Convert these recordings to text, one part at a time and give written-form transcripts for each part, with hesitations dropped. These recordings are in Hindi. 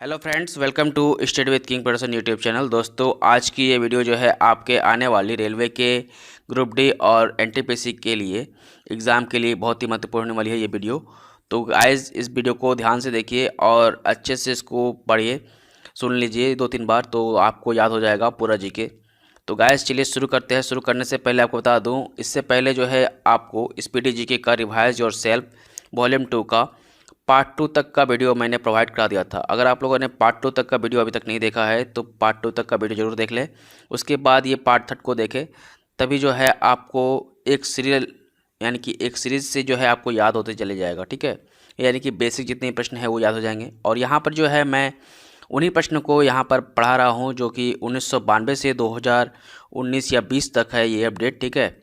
Hello friends, welcome to study with king production YouTube channel. दोस्तों, आज की ये वीडियो जो है आपके आने वाली रेलवे के ग्रुप डी और एनटीपीसी के लिए एग्ज़ाम के लिए बहुत ही महत्वपूर्ण होने वाली है ये वीडियो। तो गाइस, इस वीडियो को ध्यान से देखिए और अच्छे से इसको पढ़िए, सुन लीजिए 2-3 बार तो आपको याद हो जाएगा पूरा जीके। तो गाइस चलिए शुरू करते हैं। शुरू करने से पहले आपको बता दूँ, इससे पहले जो है आपको स्पीडी जीके का रिवाइज योर सेल्फ वॉल्यूम 2 का पार्ट 2 तक का वीडियो मैंने प्रोवाइड करा दिया था। अगर आप लोगों ने पार्ट 2 तक का वीडियो अभी तक नहीं देखा है तो पार्ट 2 तक का वीडियो ज़रूर देख लें। उसके बाद ये पार्ट 3 को देखें, तभी जो है आपको एक सीरियल यानी कि एक सीरीज़ से जो है आपको याद होते चले जाएगा। ठीक है, यानी कि बेसिक जितने प्रश्न हैं वो याद हो जाएंगे। और यहाँ पर जो है मैं उन्हीं प्रश्न को यहाँ पर पढ़ा रहा हूँ जो कि 1992 से 2019 या 20 तक है ये अपडेट। ठीक है,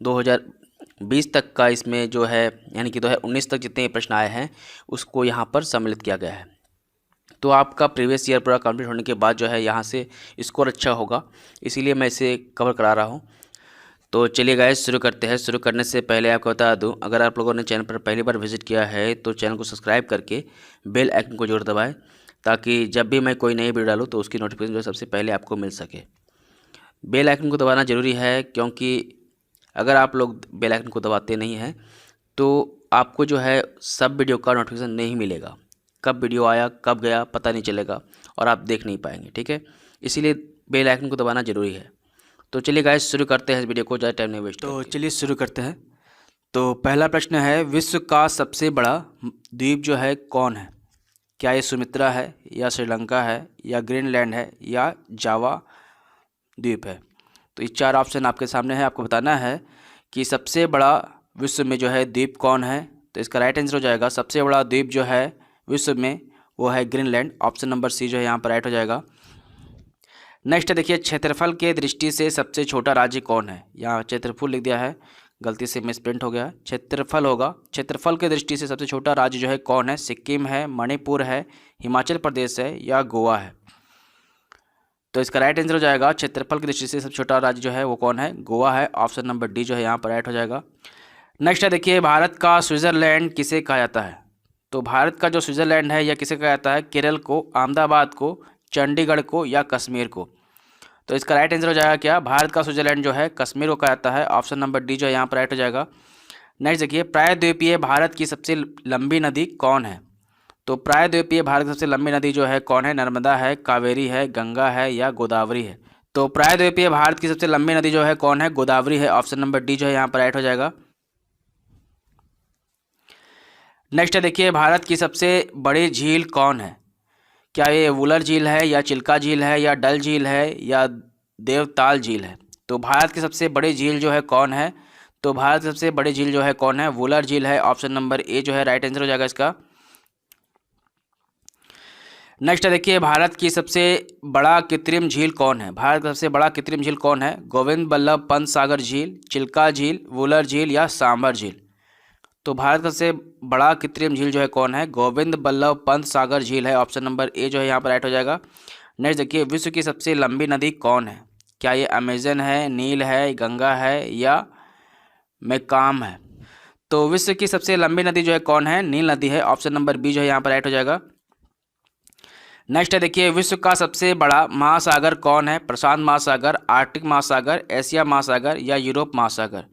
2020 तक का इसमें जो है यानी कि 2019 तक जितने प्रश्न आए हैं उसको यहाँ पर सम्मिलित किया गया है। तो आपका प्रीवियस ईयर पूरा कंप्लीट होने के बाद जो है यहाँ से स्कोर अच्छा होगा, इसीलिए मैं इसे कवर करा रहा हूँ। तो चलिए गाइस शुरू करते हैं। शुरू करने से पहले आपको बता दूं, अगर आप लोगों ने चैनल पर पहली बार विजिट किया है तो चैनल को सब्सक्राइब करके बेल आइकन को जरूर दबाएं, ताकि जब भी मैं कोई नई वीडियो डालूँ तो उसकी नोटिफिकेशन जो है सबसे पहले आपको मिल सके। बेल आइकन को दबाना ज़रूरी है, क्योंकि अगर आप लोग बेल आइकन को दबाते नहीं हैं तो आपको जो है सब वीडियो का नोटिफिकेशन नहीं मिलेगा। कब वीडियो आया कब गया पता नहीं चलेगा और आप देख नहीं पाएंगे। ठीक है, इसीलिए बेल आइकन को दबाना ज़रूरी है। तो चलिए गाइस शुरू करते हैं इस वीडियो को, ज़्यादा टाइम नहीं वेस्ट। तो चलिए शुरू करते हैं। तो पहला प्रश्न है, विश्व का सबसे बड़ा द्वीप जो है कौन है? क्या ये सुमित्रा है या श्रीलंका है या ग्रीनलैंड है या जावा द्वीप है? तो ये 4 ऑप्शन आपके सामने है। आपको बताना है कि सबसे बड़ा विश्व में जो है द्वीप कौन है। तो इसका राइट आंसर हो जाएगा, सबसे बड़ा द्वीप जो है विश्व में वो है ग्रीनलैंड। ऑप्शन नंबर सी जो है यहाँ पर राइट हो जाएगा। नेक्स्ट देखिए, क्षेत्रफल के दृष्टि से सबसे छोटा राज्य कौन है? यहाँ क्षेत्रफल लिख दिया है, गलती से मिसप्रिंट हो गया, क्षेत्रफल होगा। क्षेत्रफल के दृष्टि से सबसे छोटा राज्य जो है कौन है? सिक्किम है, मणिपुर है, हिमाचल प्रदेश है या गोवा है? तो इसका राइट आंसर हो जाएगा, क्षेत्रफल की दृष्टि से सबसे छोटा राज्य जो है वो कौन है? गोवा है। ऑप्शन नंबर डी जो है यहाँ पर राइट हो जाएगा। नेक्स्ट है देखिए, भारत का स्विट्जरलैंड किसे कहा जाता है? तो भारत का जो स्विट्जरलैंड है यह किसे कहा जाता है? केरल को, अहमदाबाद को, चंडीगढ़ को या कश्मीर को? तो इसका राइट आंसर हो जाएगा क्या? भारत का स्विट्जरलैंड जो है कश्मीर को कहा जाता है। ऑप्शन नंबर डी जो है यहाँ पर राइट हो जाएगा। नेक्स्ट देखिए, प्रायद्वीपीय भारत की सबसे लंबी नदी कौन है? तो प्रायद्वीपीय भारत की सबसे लंबी नदी जो है कौन है? नर्मदा है, कावेरी है, गंगा है या गोदावरी है? तो प्रायद्वीपीय भारत की सबसे लंबी नदी जो है कौन है? गोदावरी है। ऑप्शन नंबर डी जो है यहाँ पर राइट हो जाएगा। नेक्स्ट है देखिए, भारत की सबसे बड़ी झील कौन है? क्या ये वुलर झील है या चिल्का झील है या डल झील है या देवताल झील है? तो भारत की सबसे बड़ी झील जो है कौन है? तो भारत की सबसे बड़ी झील जो है कौन है? वुलर झील है। ऑप्शन नंबर ए जो है राइट आंसर हो जाएगा इसका। नेक्स्ट देखिए, भारत की सबसे बड़ा कृत्रिम झील कौन है? भारत का सबसे बड़ा कृत्रिम झील कौन है? गोविंद बल्लभ पंत सागर झील, चिल्का झील, वुलर झील या सांबर झील? तो भारत का सबसे बड़ा कृत्रिम झील जो है कौन है? गोविंद बल्लभ पंत सागर झील है। ऑप्शन नंबर ए जो है यहाँ पर राइट हो जाएगा। नेक्स्ट देखिए, विश्व की सबसे लंबी नदी कौन है? क्या ये अमेजन है, नील है, गंगा है या मेकाम है? तो विश्व की सबसे लंबी नदी जो है कौन है? नील नदी है। ऑप्शन नंबर बी जो है यहाँ पर राइट हो जाएगा। नेक्स्ट है देखिए, विश्व का सबसे बड़ा महासागर कौन है? प्रशांत महासागर, आर्कटिक महासागर, एशिया महासागर या यूरोप महासागर?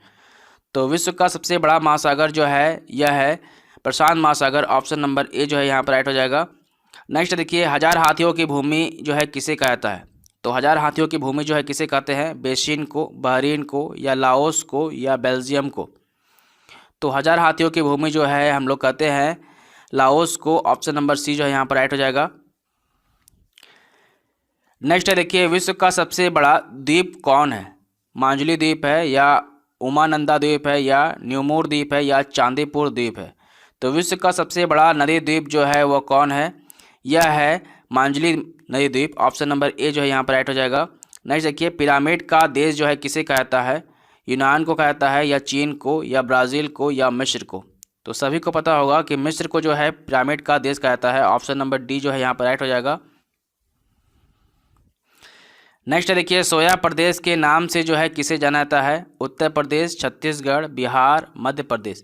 तो विश्व का सबसे बड़ा महासागर जो है यह है प्रशांत महासागर। ऑप्शन नंबर ए जो है यहाँ पर राइट हो जाएगा। नेक्स्ट देखिए, 1000 हाथियों की भूमि जो है किसे कहता है? तो 1000 हाथियों की भूमि जो है किसे कहते हैं? बेसिन को, बहरीन को या लाओस को या बेल्जियम को? तो 1000 हाथियों की भूमि जो है हम लोग कहते हैं लाओस को। ऑप्शन नंबर सी जो है यहाँ पर राइट हो जाएगा। नेक्स्ट है देखिए, विश्व का सबसे बड़ा द्वीप कौन है? मांजुली द्वीप है या उमानंदा द्वीप है या न्यूमोर द्वीप है या चांदीपुर द्वीप है? तो विश्व का सबसे बड़ा नदी द्वीप जो है वो कौन है? यह है मांजुली नदी द्वीप। ऑप्शन नंबर ए जो है यहाँ पर राइट हो जाएगा। नेक्स्ट देखिए, पिरामिड का देश जो है किसे कहता है? यूनान को कहता है या चीन को या ब्राज़ील को या मिस्र को? तो सभी को पता होगा कि मिस्र को जो है पिरामिड का देश कहता है। ऑप्शन नंबर डी जो है यहाँ पर राइट हो जाएगा। नेक्स्ट देखिए, सोया प्रदेश के नाम से जो है किसे जाना जाता है? उत्तर प्रदेश, छत्तीसगढ़, बिहार, मध्य प्रदेश?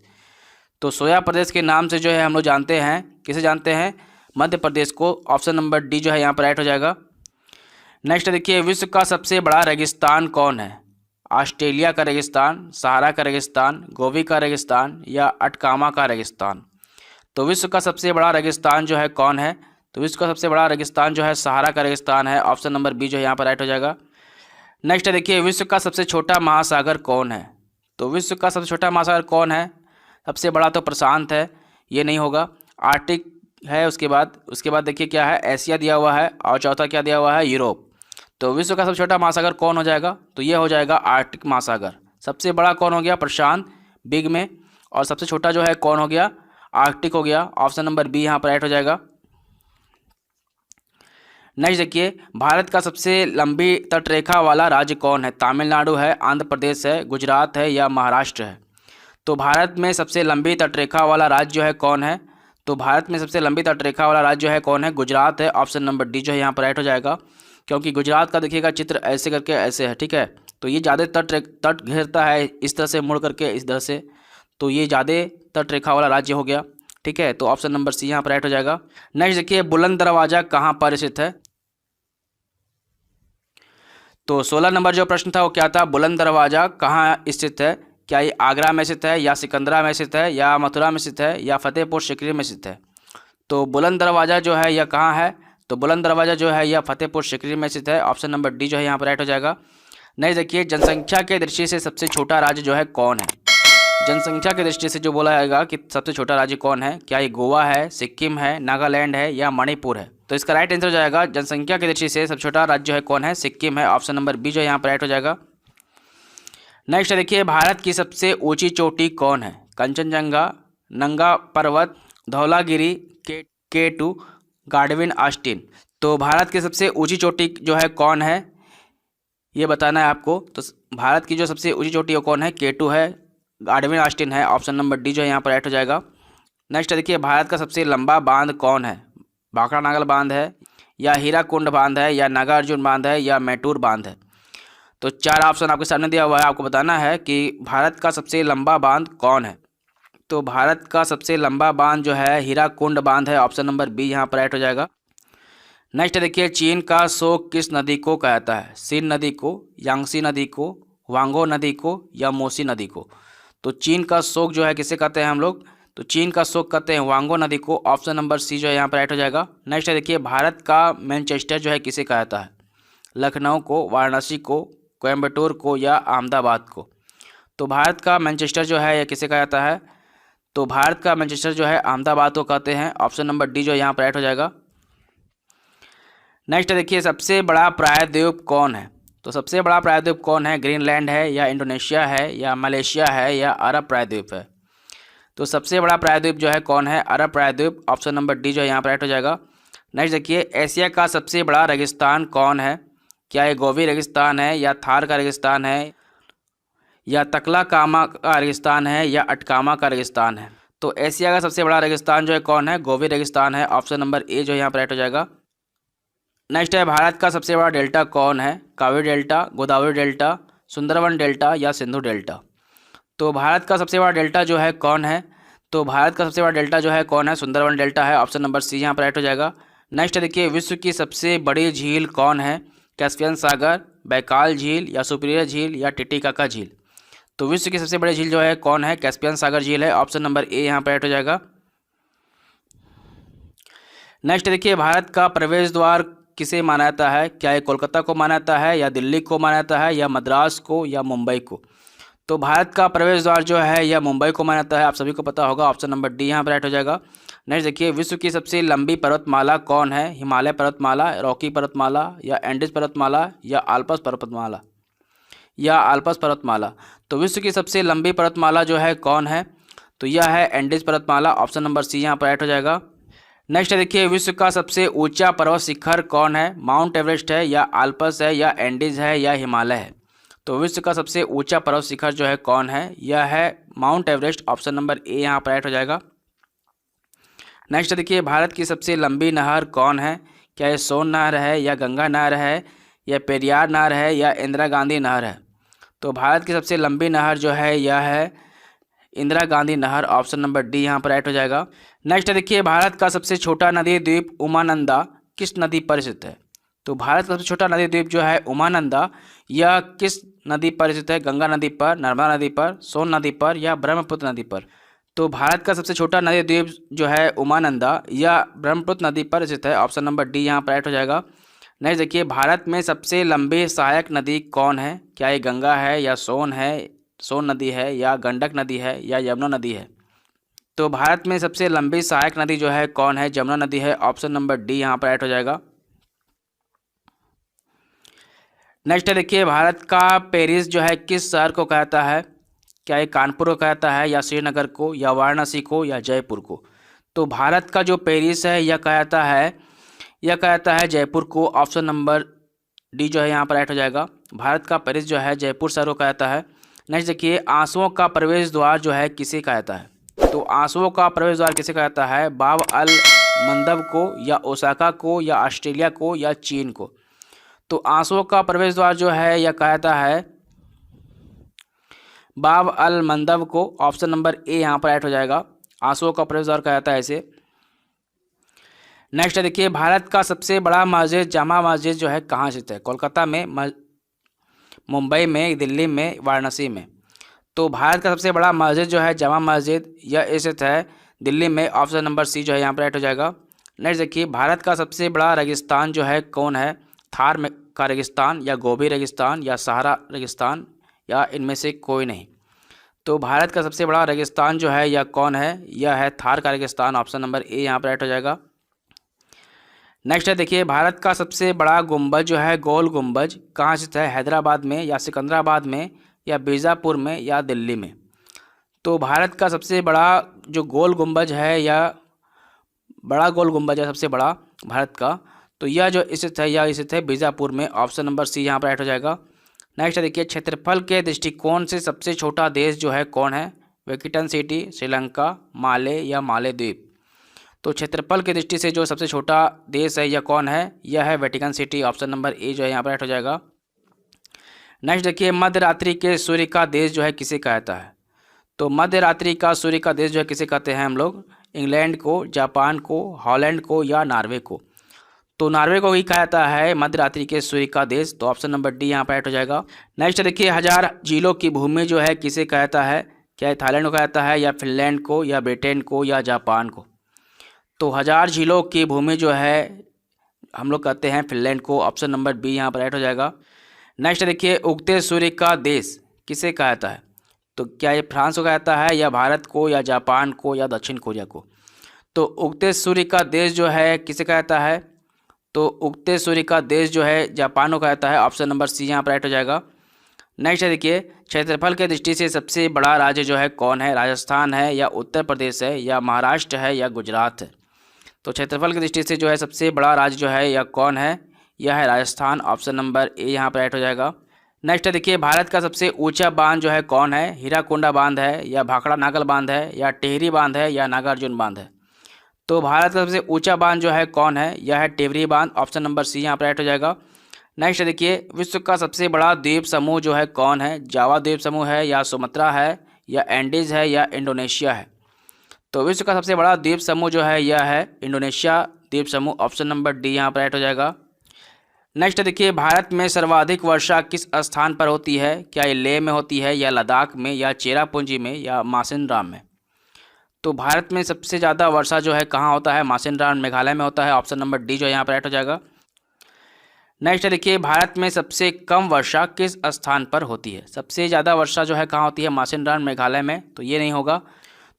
तो सोया प्रदेश के नाम से जो है हम लोग जानते हैं, किसे जानते हैं? मध्य प्रदेश को। ऑप्शन नंबर डी जो है यहाँ पर राइट हो जाएगा। नेक्स्ट देखिए, विश्व का सबसे बड़ा रेगिस्तान कौन है? ऑस्ट्रेलिया का रेगिस्तान, सहारा का रेगिस्तान, गोबी का रेगिस्तान या अटकामा का रेगिस्तान। तो विश्व का सबसे बड़ा रेगिस्तान जो है कौन है? तो विश्व का सबसे बड़ा रेगिस्तान जो है सहारा का रेगिस्तान है। ऑप्शन नंबर बी जो है यहाँ पर राइट हो जाएगा। नेक्स्ट देखिए, विश्व का सबसे छोटा महासागर कौन है? तो विश्व का सबसे छोटा महासागर कौन है? सबसे बड़ा तो प्रशांत है, ये नहीं होगा। आर्टिक है, उसके बाद देखिए क्या है, एशिया दिया हुआ है, और चौथा क्या दिया हुआ है, यूरोप। तो विश्व का सबसे छोटा महासागर कौन हो जाएगा? तो ये हो जाएगा आर्कटिक महासागर। सबसे बड़ा कौन हो गया? प्रशांत, बिग में, और सबसे छोटा जो है कौन हो गया? आर्कटिक हो गया। ऑप्शन नंबर बी यहाँ पर राइट हो जाएगा। नेक्स्ट देखिए, भारत का सबसे लंबी तटरेखा वाला राज्य कौन है? तमिलनाडु है, आंध्र प्रदेश है, गुजरात है या महाराष्ट्र है। तो भारत में सबसे लंबी तटरेखा वाला राज्य जो है कौन है? तो भारत में सबसे लंबी तटरेखा वाला राज्य जो है कौन है? गुजरात है। ऑप्शन नंबर डी जो है यहाँ पर राइट हो जाएगा, क्योंकि गुजरात का देखिएगा चित्र ऐसे करके ऐसे है, ठीक है। तो ये ज़्यादा तट घेरता है इस तरह से मुड़ करके इस तरह से, तो ये ज़्यादा तट रेखा वाला राज्य हो गया, ठीक है। तो ऑप्शन नंबर सी यहाँ पर राइट हो जाएगा। नेक्स्ट देखिए, बुलंद दरवाजा कहाँ पर स्थित है? तो 16 नंबर जो प्रश्न था वो क्या था? बुलंद दरवाजा कहाँ स्थित है? क्या ये आगरा में स्थित है, या सिकंदरा में स्थित है, या मथुरा में स्थित है, या फतेहपुर सीकरी में स्थित है? तो बुलंद दरवाजा जो है यह कहाँ है? तो बुलंद दरवाजा जो है यह फतेहपुर सीकरी में स्थित है। ऑप्शन नंबर डी जो है यहाँ पर राइट हो जाएगा। नेक्स्ट देखिए, जनसंख्या के दृष्टि से सबसे छोटा राज्य जो है कौन है? जनसंख्या की दृष्टि से जो बोला जाएगा कि सबसे छोटा राज्य कौन है, क्या ये गोवा है, सिक्किम है, नागालैंड है या मणिपुर है? तो इसका राइट आंसर हो जाएगा, जनसंख्या की दृष्टि से सबसे छोटा राज्य जो है कौन है? सिक्किम है। ऑप्शन नंबर बी जो है यहाँ पर राइट हो जाएगा। नेक्स्ट देखिए, भारत की सबसे ऊंची चोटी कौन है? कंचनजंगा, नंगा पर्वत, धौलागिरी, K2, गार्डविन ऑस्टिन। तो भारत की सबसे ऊंची चोटी जो है कौन है, ये बताना है आपको। तो भारत की जो सबसे ऊंची चोटी है कौन है? K2 है, गार्डविन ऑस्टिन है। ऑप्शन नंबर डी जो है यहाँ पर राइट हो जाएगा। नेक्स्ट देखिए, भारत का सबसे लंबा बांध कौन है? भाखड़ा नागल बांध है, या हीराकुंड बांध है, या नागार्जुन बांध है, या मैटूर बांध है? तो 4 ऑप्शन आपके सामने दिया हुआ है, आपको बताना है कि भारत का सबसे लंबा बांध कौन है। तो भारत का सबसे लंबा बांध जो है हीराकुंड बांध है। ऑप्शन नंबर बी यहाँ पर राइट हो जाएगा। नेक्स्ट देखिए, चीन का शोक किस नदी को कहता है? सिन नदी को, यांगसी नदी को, वांगो नदी को या मोसी नदी को? तो चीन का शोक जो है किसे कहते हैं हम लोग? तो चीन का शोक कहते हैं वांगो नदी को। ऑप्शन नंबर सी जो है यहाँ पर राइट हो जाएगा। नेक्स्ट देखिए, भारत का मैनचेस्टर जो है किसे कहता है? लखनऊ को, वाराणसी को, कोयम्बटूर को या अहमदाबाद को? तो भारत का मैनचेस्टर जो है यह किसे कहा जाता है? तो भारत का मैनचेस्टर जो है अहमदाबाद को कहते हैं। ऑप्शन नंबर डी जो यहाँ पर राइट हो जाएगा। नेक्स्ट देखिए, सबसे बड़ा प्रायद्वीप कौन है? तो सबसे बड़ा प्रायद्वीप कौन है? ग्रीनलैंड है, या इंडोनेशिया है, या मलेशिया है, या अरब प्रायद्वीप है? तो सबसे बड़ा प्रायद्वीप जो है कौन है? अरब प्रायद्वीप। ऑप्शन नंबर डी जो है यहाँ पर राइट हो जाएगा। नेक्स्ट देखिए, एशिया का सबसे बड़ा रेगिस्तान कौन है? क्या ये गोबी रेगिस्तान है, या थार का रेगिस्तान है, या तकलाकामा का रेगिस्तान है, या अटकामा का रेगिस्तान है? तो एशिया का सबसे बड़ा रेगिस्तान जो है कौन है? गोबी रेगिस्तान है। ऑप्शन नंबर ए जो यहाँ पर राइट हो जाएगा। नेक्स्ट है, भारत का सबसे बड़ा डेल्टा कौन है? Kaveri delta, Godavari delta, Sundarban delta या सिंधु डेल्टा? तो भारत का सबसे बड़ा डेल्टा जो है कौन है? तो भारत का सबसे बड़ा डेल्टा जो है कौन है? सुंदरवन डेल्टा है। ऑप्शन नंबर सी यहाँ पर राइट हो जाएगा। नेक्स्ट देखिए, विश्व की सबसे बड़ी झील कौन है? कैस्पियन सागर, बैकाल झील, या सुपीरियर झील, या टिटिकाका झील? तो विश्व की सबसे बड़ी झील जो है कौन है? कैस्पियन सागर झील है। ऑप्शन नंबर ए यहाँ पर राइट हो जाएगा। नेक्स्ट देखिए, भारत का प्रवेश द्वार किसे माना जाता है? क्या ये कोलकाता को माना जाता है, या दिल्ली को माना जाता है, या मद्रास को, या मुंबई को? तो भारत का प्रवेश द्वार जो है यह मुंबई को माना जाता है, आप सभी को पता होगा। ऑप्शन नंबर डी यहाँ पर राइट हो जाएगा। नेक्स्ट देखिए, विश्व की सबसे लंबी पर्वतमाला कौन है? हिमालय पर्वतमाला, रॉकी पर्वतमाला, या एंडीज पर्वतमाला, या आल्प्स पर्वतमाला, या आल्प्स पर्वतमाला? तो विश्व की सबसे लंबी पर्वतमाला जो है कौन है? तो यह है एंडीज पर्वतमाला। ऑप्शन नंबर सी यहाँ पर राइट हो जाएगा। नेक्स्ट देखिए, विश्व का सबसे ऊंचा पर्वत शिखर कौन है? माउंट एवरेस्ट है, या आल्प्स है, या एंडीज है, या हिमालय है? तो विश्व का सबसे ऊंचा पर्वत शिखर जो है कौन है? यह है mount Everest. Option number A यहाँ पर राइट हो जाएगा। नेक्स्ट देखिए, भारत की सबसे लंबी नहर कौन है? क्या ये सोन नहर है, या गंगा नहर है, या पेरियार नहर है, या इंदिरा गांधी नहर है? तो भारत की सबसे लंबी नहर जो है यह है इंदिरा गांधी नहर, ऑप्शन नंबर डी यहाँ पर राइट हो जाएगा। नेक्स्ट देखिए, भारत का सबसे छोटा नदी द्वीप उमानंदा किस नदी पर स्थित है? तो भारत का सबसे छोटा नदी द्वीप जो है उमानंदा, यह किस नदी पर स्थित है? गंगा नदी पर, नर्मदा नदी पर, सोन नदी पर या ब्रह्मपुत्र नदी पर? तो भारत का सबसे छोटा नदी द्वीप जो है उमानंदा, यह ब्रह्मपुत्र नदी पर स्थित है, ऑप्शन नंबर डी यहाँ पर राइट हो जाएगा। नेक्स्ट देखिए, भारत में सबसे लंबी सहायक नदी कौन है? क्या ये गंगा है या सोन नदी है या गंडक नदी है या यमुना नदी है? तो भारत में सबसे लंबी सहायक नदी जो है कौन है? जमुना नदी है, ऑप्शन नंबर डी यहाँ पर राइट हो जाएगा। नेक्स्ट देखिए, भारत का पेरिस जो है किस शहर को कहता है? क्या ये कानपुर को कहता है या श्रीनगर को या वाराणसी को या जयपुर को? तो भारत का जो पेरिस है यह कहता है जयपुर को, ऑप्शन नंबर डी जो है यहाँ पर राइट हो जाएगा। भारत का पेरिस जो है जयपुर शहर को कहता है। नेक्स्ट देखिए, आंसुओं का प्रवेश द्वार जो है किसे कहता है? तो आंसुओं का प्रवेश द्वार किसे कहता है? बाब अल मंदब को या ओसाका को या ऑस्ट्रेलिया को या चीन को? तो आंसुओं का प्रवेश द्वार जो है यह कहता है बाब अल मंदब को, ऑप्शन नंबर ए यहाँ पर राइट हो जाएगा। आंसुओं का प्रवेश द्वार कहता है इसे। नेक्स्ट देखिए, भारत का सबसे बड़ा मस्जिद जामा मस्जिद जो है कहाँ स्थित है? कोलकाता में, मुंबई में, दिल्ली में, वाराणसी में? तो भारत का सबसे बड़ा मस्जिद जो है जामा मस्जिद यह स्थित है दिल्ली में, ऑप्शन नंबर सी जो है यहाँ पर राइट हो जाएगा। नेक्स्ट देखिए, भारत का सबसे बड़ा रेगिस्तान जो है कौन है? थार का रेगिस्तान या गोबी रेगिस्तान या सहारा रेगिस्तान या इनमें से कोई नहीं? तो भारत का सबसे बड़ा रेगिस्तान जो है यह कौन है? यह है थार का रेगिस्तान, ऑप्शन नंबर ए यहाँ पर राइट हो जाएगा। नेक्स्ट है देखिए, भारत का सबसे बड़ा गुंबज जो है गोल गुंबज कहाँ स्थित है? हैदराबाद में या सिकंदराबाद में या बीजापुर में या दिल्ली में? तो भारत का सबसे बड़ा जो गोल गुंबज है या बड़ा गोल गुंबज है सबसे बड़ा भारत का, तो यह जो स्थित है यह स्थित है बीजापुर में, ऑप्शन नंबर सी यहाँ पर राइट हो जाएगा। नेक्स्ट देखिए, क्षेत्रफल के दृष्टिकोण से सबसे छोटा देश जो है कौन है? वेटिकन सिटी, श्रीलंका, माले या माले द्वीप? तो क्षेत्रफल की दृष्टि से जो सबसे छोटा देश है यह कौन है? यह है Vatican city, option number A जो है यहाँ पर राइट हो जाएगा। नेक्स्ट देखिए, मध्य रात्रि के सूर्य का देश जो है किसे कहता है? तो मध्य रात्रि का सूर्य का देश जो है किसे कहते हैं हम लोग? इंग्लैंड को, जापान को, हॉलैंड को या नॉर्वे को? तो नॉर्वे को ही कहता है मध्य रात्रि के सूर्य का देश, तो ऑप्शन नंबर डी यहाँ पर राइट हो जाएगा। नेक्स्ट देखिए, 1000 झीलों की भूमि जो है किसे कहता है? क्या थाईलैंड को कहता है या फिनलैंड को या ब्रिटेन को या जापान को? तो 1000 झीलों की भूमि जो है हम लोग कहते हैं फिनलैंड को, ऑप्शन नंबर बी यहाँ पर राइट हो जाएगा। नेक्स्ट देखिए, उगते सूर्य का देश किसे कहता है? तो क्या ये फ्रांस को कहता है या भारत को या जापान को या दक्षिण कोरिया को? तो उगते सूर्य का देश जो है किसे कहता है? तो उगते सूर्य का देश जो है जापान को कहता है, ऑप्शन नंबर सी यहाँ पर राइट हो जाएगा। नेक्स्ट देखिए, क्षेत्रफल के दृष्टि से सबसे बड़ा राज्य जो है कौन है? राजस्थान है या उत्तर प्रदेश है या महाराष्ट्र है या गुजरात है? तो क्षेत्रफल की दृष्टि से जो है सबसे बड़ा राज्य जो है यह कौन है? यह है राजस्थान, ऑप्शन नंबर ए यहाँ पर राइट हो जाएगा। नेक्स्ट देखिए, भारत का सबसे ऊंचा बांध जो है कौन है? हीराकुंडा बांध है या भाखड़ा नागल बांध है या टिहरी बांध है या नागार्जुन बांध है? तो भारत का सबसे ऊंचा बांध जो है कौन है? यह है टिहरी बांध, ऑप्शन नंबर सी यहाँ पर राइट हो जाएगा। नेक्स्ट देखिए, विश्व का सबसे बड़ा द्वीप समूह जो है कौन है? जावा द्वीप समूह है या सुमात्रा है या एंडीज है या इंडोनेशिया है? तो विश्व का सबसे बड़ा द्वीप समूह जो है यह है इंडोनेशिया द्वीप समूह, ऑप्शन नंबर डी यहाँ पर राइट हो जाएगा। नेक्स्ट देखिए, भारत में सर्वाधिक वर्षा किस स्थान पर होती है? क्या ये लेह में होती है या लद्दाख में या चेरापूंजी में या मासिनराम में? तो भारत में सबसे ज़्यादा वर्षा जो है कहाँ होता है? मासिनराम मेघालय में होता है, ऑप्शन नंबर डी जो है यहाँ पर राइट हो जाएगा। नेक्स्ट देखिए, भारत में सबसे कम वर्षा किस स्थान पर होती है? सबसे ज़्यादा वर्षा जो है कहाँ होती है? मासिनराम मेघालय में, तो ये नहीं होगा।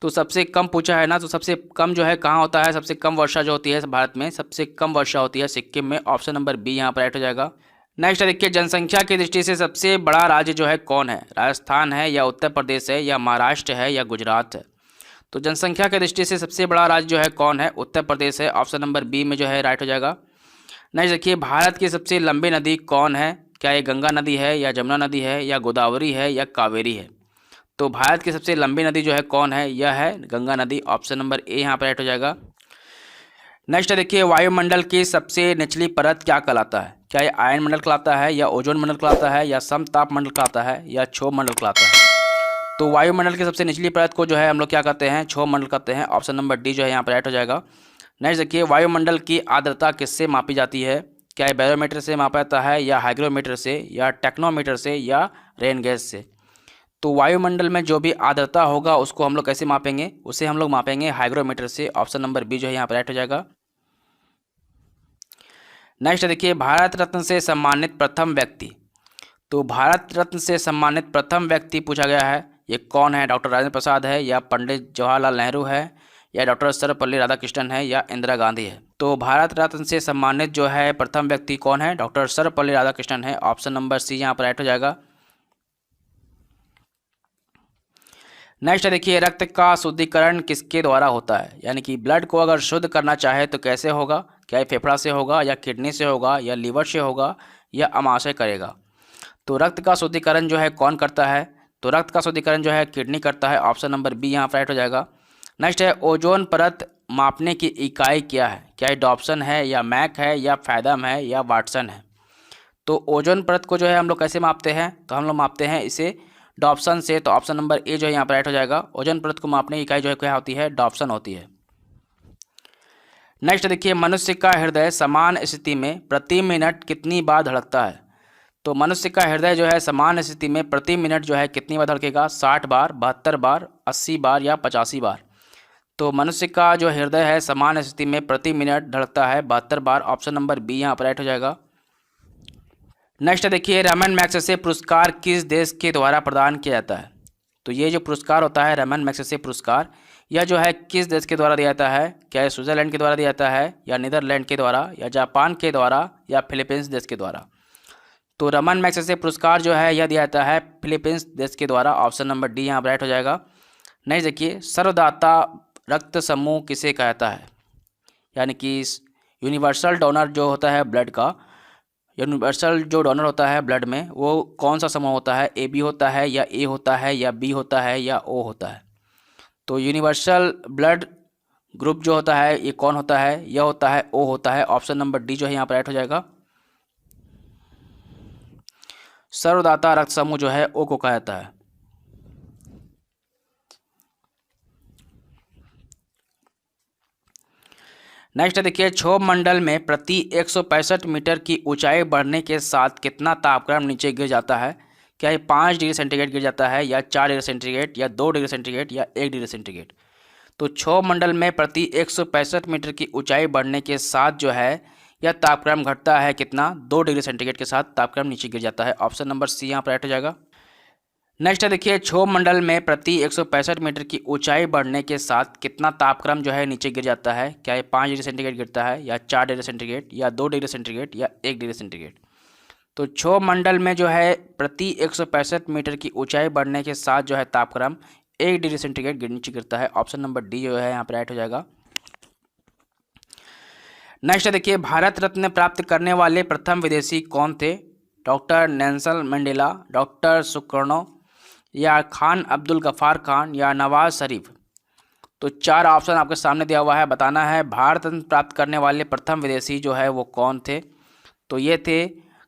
तो सबसे कम पूछा है ना, तो सबसे कम जो है कहाँ होता है? सबसे कम वर्षा जो होती है भारत में, सबसे कम वर्षा होती है सिक्किम में, ऑप्शन नंबर बी यहाँ पर राइट हो जाएगा। नेक्स्ट देखिए, जनसंख्या की दृष्टि से सबसे बड़ा राज्य जो है कौन है? राजस्थान है या उत्तर प्रदेश है या महाराष्ट्र है या गुजरात है? तो जनसंख्या की दृष्टि से सबसे बड़ा राज्य जो है कौन है? उत्तर प्रदेश है, ऑप्शन नंबर बी में जो है राइट हो जाएगा। नेक्स्ट देखिए, भारत की सबसे लंबी नदी कौन है? क्या ये गंगा नदी है या जमुना नदी है या गोदावरी है या कावेरी है? तो भारत की सबसे लंबी नदी जो है कौन है? यह है गंगा नदी, ऑप्शन नंबर ए यहाँ पर राइट हो जाएगा। नेक्स्ट देखिए, वायुमंडल की सबसे निचली परत क्या कहलाता है? क्या ये आयन मंडल कहलाता है या ओजोन मंडल कहलाता है या समताप मंडल कहलाता है या क्षोभ मंडल कहलाता है? तो वायुमंडल की सबसे निचली परत को जो है हम लोग क्या कहते हैं, क्षोभ मंडल कहते हैं। ऑप्शन नंबर डी जो है यहाँ पर राइट हो जाएगा। नेक्स्ट देखिए, वायुमंडल की आर्द्रता किससे मापी जाती है? क्या ये बैरोमीटर से मापा जाता है, या हाइग्रोमीटर से, या टेक्नोमीटर से, या रेन गैस से? तो वायुमंडल में जो भी आर्द्रता होगा उसको हम लोग कैसे मापेंगे? उसे हम लोग मापेंगे हाइग्रोमीटर से। ऑप्शन नंबर बी जो है यहाँ पर राइट हो जाएगा। नेक्स्ट देखिए, भारत रत्न से सम्मानित प्रथम व्यक्ति। तो भारत रत्न से सम्मानित प्रथम व्यक्ति पूछा गया है, ये कौन है? डॉक्टर राजेंद्र प्रसाद है, या पंडित जवाहरलाल नेहरू है, या डॉक्टर सर्वपल्ली राधाकृष्णन है, या इंदिरा गांधी है? तो भारत रत्न से सम्मानित जो है प्रथम व्यक्ति कौन है? डॉक्टर सर्वपल्ली राधाकृष्णन है। ऑप्शन नंबर सी यहाँ पर राइट हो जाएगा। नेक्स्ट देखिए, रक्त का शुद्धिकरण किसके द्वारा होता है? यानी कि ब्लड को अगर शुद्ध करना चाहे तो कैसे होगा? क्या ये फेफड़ा से होगा, या किडनी से होगा, या लीवर से होगा, या अमाशय करेगा? तो रक्त का शुद्धिकरण जो है कौन करता है? तो रक्त का शुद्धिकरण जो है किडनी करता है। ऑप्शन नंबर बी यहाँ पर राइट हो जाएगा। नेक्स्ट है, ओजोन परत मापने की इकाई क्या है? क्या ये डॉप्सन है, या मैक है, या फैदम है, या वाटसन है? तो ओजोन परत को जो है हम लोग कैसे मापते हैं? तो हम लोग मापते हैं इसे डॉप्सन से। तो ऑप्शन नंबर ए जो है यहाँ पर राइट हो जाएगा। ओजोन परत को मापने की इकाई जो है क्या होती है? डॉप्सन होती है। नेक्स्ट देखिए, मनुष्य का हृदय समान स्थिति में प्रति मिनट कितनी बार धड़कता है? तो मनुष्य का हृदय जो है समान स्थिति में प्रति मिनट जो है कितनी बार धड़केगा? 60 बार, 72 बार, 80 बार, या 85 बार? तो मनुष्य का जो हृदय है समान स्थिति में प्रति मिनट धड़कता है 72 बार। ऑप्शन नंबर बी यहाँ पर राइट हो जाएगा। नेक्स्ट देखिए, रमन मैग्सेसे पुरस्कार किस देश के द्वारा प्रदान किया जाता है? तो ये जो पुरस्कार होता है रमन मैग्सेसे पुरस्कार, यह जो है किस देश के द्वारा दिया जाता है? क्या ये स्विट्जरलैंड के द्वारा दिया जाता है, या नीदरलैंड के द्वारा, या जापान के द्वारा, या फिलीपींस देश के द्वारा? तो रमन मैग्सेसे पुरस्कार जो है यह दिया जाता है फिलीपींस देश के द्वारा। ऑप्शन नंबर डी यहाँ पर राइट हो जाएगा। नेक्स्ट देखिए, सर्वदाता रक्त समूह किसे कहता है? यानी कि यूनिवर्सल डोनर जो होता है ब्लड का, यूनिवर्सल जो डोनर होता है ब्लड में, वो कौन सा समूह होता है? ए बी होता है, या ए होता है, या बी होता है, या ओ होता है? तो यूनिवर्सल ब्लड ग्रुप जो होता है ये कौन होता है? यह होता है ओ होता है। ऑप्शन नंबर डी जो है यहाँ पर राइट हो जाएगा। सर्वदाता रक्त समूह जो है ओ को कहा जाता है। नेक्स्ट देखिए, क्षोभ मंडल में प्रति 165 मीटर की ऊंचाई बढ़ने के साथ कितना तापक्रम नीचे गिर जाता है? क्या ये 5 डिग्री सेंटीग्रेड गिर जाता है, या 4 डिग्री सेंटीग्रेड, या 2 डिग्री सेंटीग्रेड, या 1 डिग्री सेंटीग्रेड? तो क्षोभ मंडल में प्रति 165 मीटर की ऊंचाई बढ़ने के साथ जो है यह तापक्रम घटता है कितना? 2 डिग्री सेंटीग्रेड के साथ तापक्रम नीचे गिर जाता है। ऑप्शन नंबर सी यहाँ पर राइट हो जाएगा। नेक्स्ट देखिए, क्षोभ मंडल में प्रति 165 मीटर की ऊंचाई बढ़ने के साथ कितना तापक्रम जो है नीचे गिर जाता है? क्या ये 5 डिग्री सेंटीग्रेड गिरता है, या 4 डिग्री सेंटीग्रेड, या 2 डिग्री सेंटीग्रेड, या 1 डिग्री सेंटीग्रेड? तो क्षोभ मंडल में जो है प्रति 165 मीटर की ऊंचाई बढ़ने के साथ जो है तापक्रम 1 डिग्री सेंटीग्रेड नीचे गिरता है। ऑप्शन नंबर डी जो है यहाँ पर राइट हो जाएगा। नेक्स्ट देखिए, भारत रत्न प्राप्त करने वाले प्रथम विदेशी कौन थे? Doctor Nelson Mandela, doctor Sukarno, या खान अब्दुल गफ्फार खान, या नवाज शरीफ? तो 4 ऑप्शन आपके सामने दिया हुआ है, बताना है भारत रत्न प्राप्त करने वाले प्रथम विदेशी जो है वो कौन थे? तो ये थे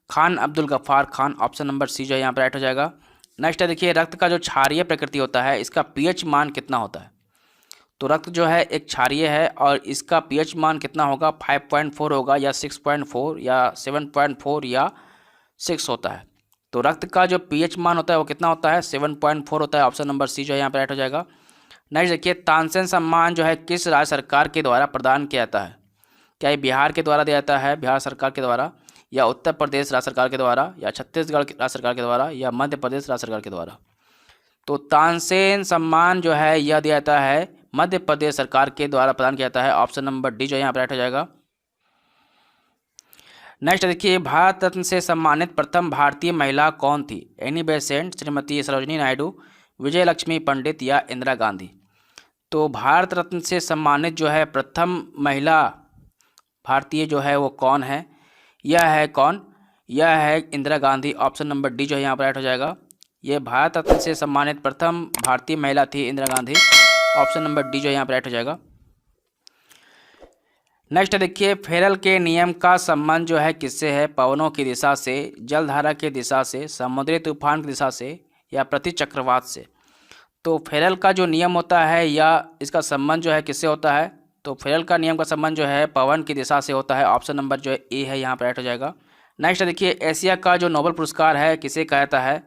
Khan Abdul Ghaffar Khan. Option number C जो है यहाँ पर राइट हो जाएगा। नेक्स्ट देखिए, रक्त का जो क्षारीय प्रकृति होता है इसका पीएच मान कितना होता है? तो रक्त जो है एक क्षारीय है और इसका पीएच मान कितना होगा? 5.4 होगा, या 6.4, या 7.4, या 6 होता है। तो रक्त का जो पीएच मान होता है वो कितना होता है? 7.4 होता है। ऑप्शन नंबर सी जो है यहाँ पर राइट हो जाएगा। नेक्स्ट देखिए, तानसेन सम्मान जो है किस राज्य सरकार के द्वारा प्रदान किया जाता है? क्या ये बिहार के द्वारा दिया जाता है, बिहार सरकार के द्वारा, या उत्तर प्रदेश राज्य सरकार के द्वारा, या छत्तीसगढ़ राज्य सरकार के द्वारा, या मध्य प्रदेश राज्य सरकार के द्वारा? तो तानसेन सम्मान जो है यह दिया जाता है मध्य प्रदेश सरकार के द्वारा प्रदान किया जाता है। ऑप्शन नंबर डी जो यहाँ पर राइट हो जाएगा। नेक्स्ट देखिए, भारत रत्न से सम्मानित प्रथम भारतीय महिला कौन थी? एनी बेसेंट, श्रीमती सरोजिनी नायडू, विजय लक्ष्मी पंडित, या इंदिरा गांधी? तो भारत रत्न से सम्मानित जो है प्रथम महिला भारतीय जो है वो कौन है? यह है कौन? यह है Indira Gandhi. Option number D जो है यहाँ पर राइट हो जाएगा। ये भारत रत्न से सम्मानित प्रथम भारतीय महिला थी Indira Gandhi. Option number D जो है यहाँ पर राइट हो जाएगा। नेक्स्ट देखिए, फेरल के नियम का संबंध जो है किससे है? पवनों की दिशा से, जलधारा की दिशा से, समुद्री तूफान की दिशा से, या प्रति चक्रवात से? तो फेरल का जो नियम होता है या इसका संबंध जो है किससे होता है, तो फेरल का नियम का संबंध जो है पवन की दिशा से होता है। ऑप्शन नंबर जो है ए है, यहाँ पर राइट हो जाएगा। नेक्स्ट देखिए, एशिया का जो नोबेल पुरस्कार है किसे कहता है,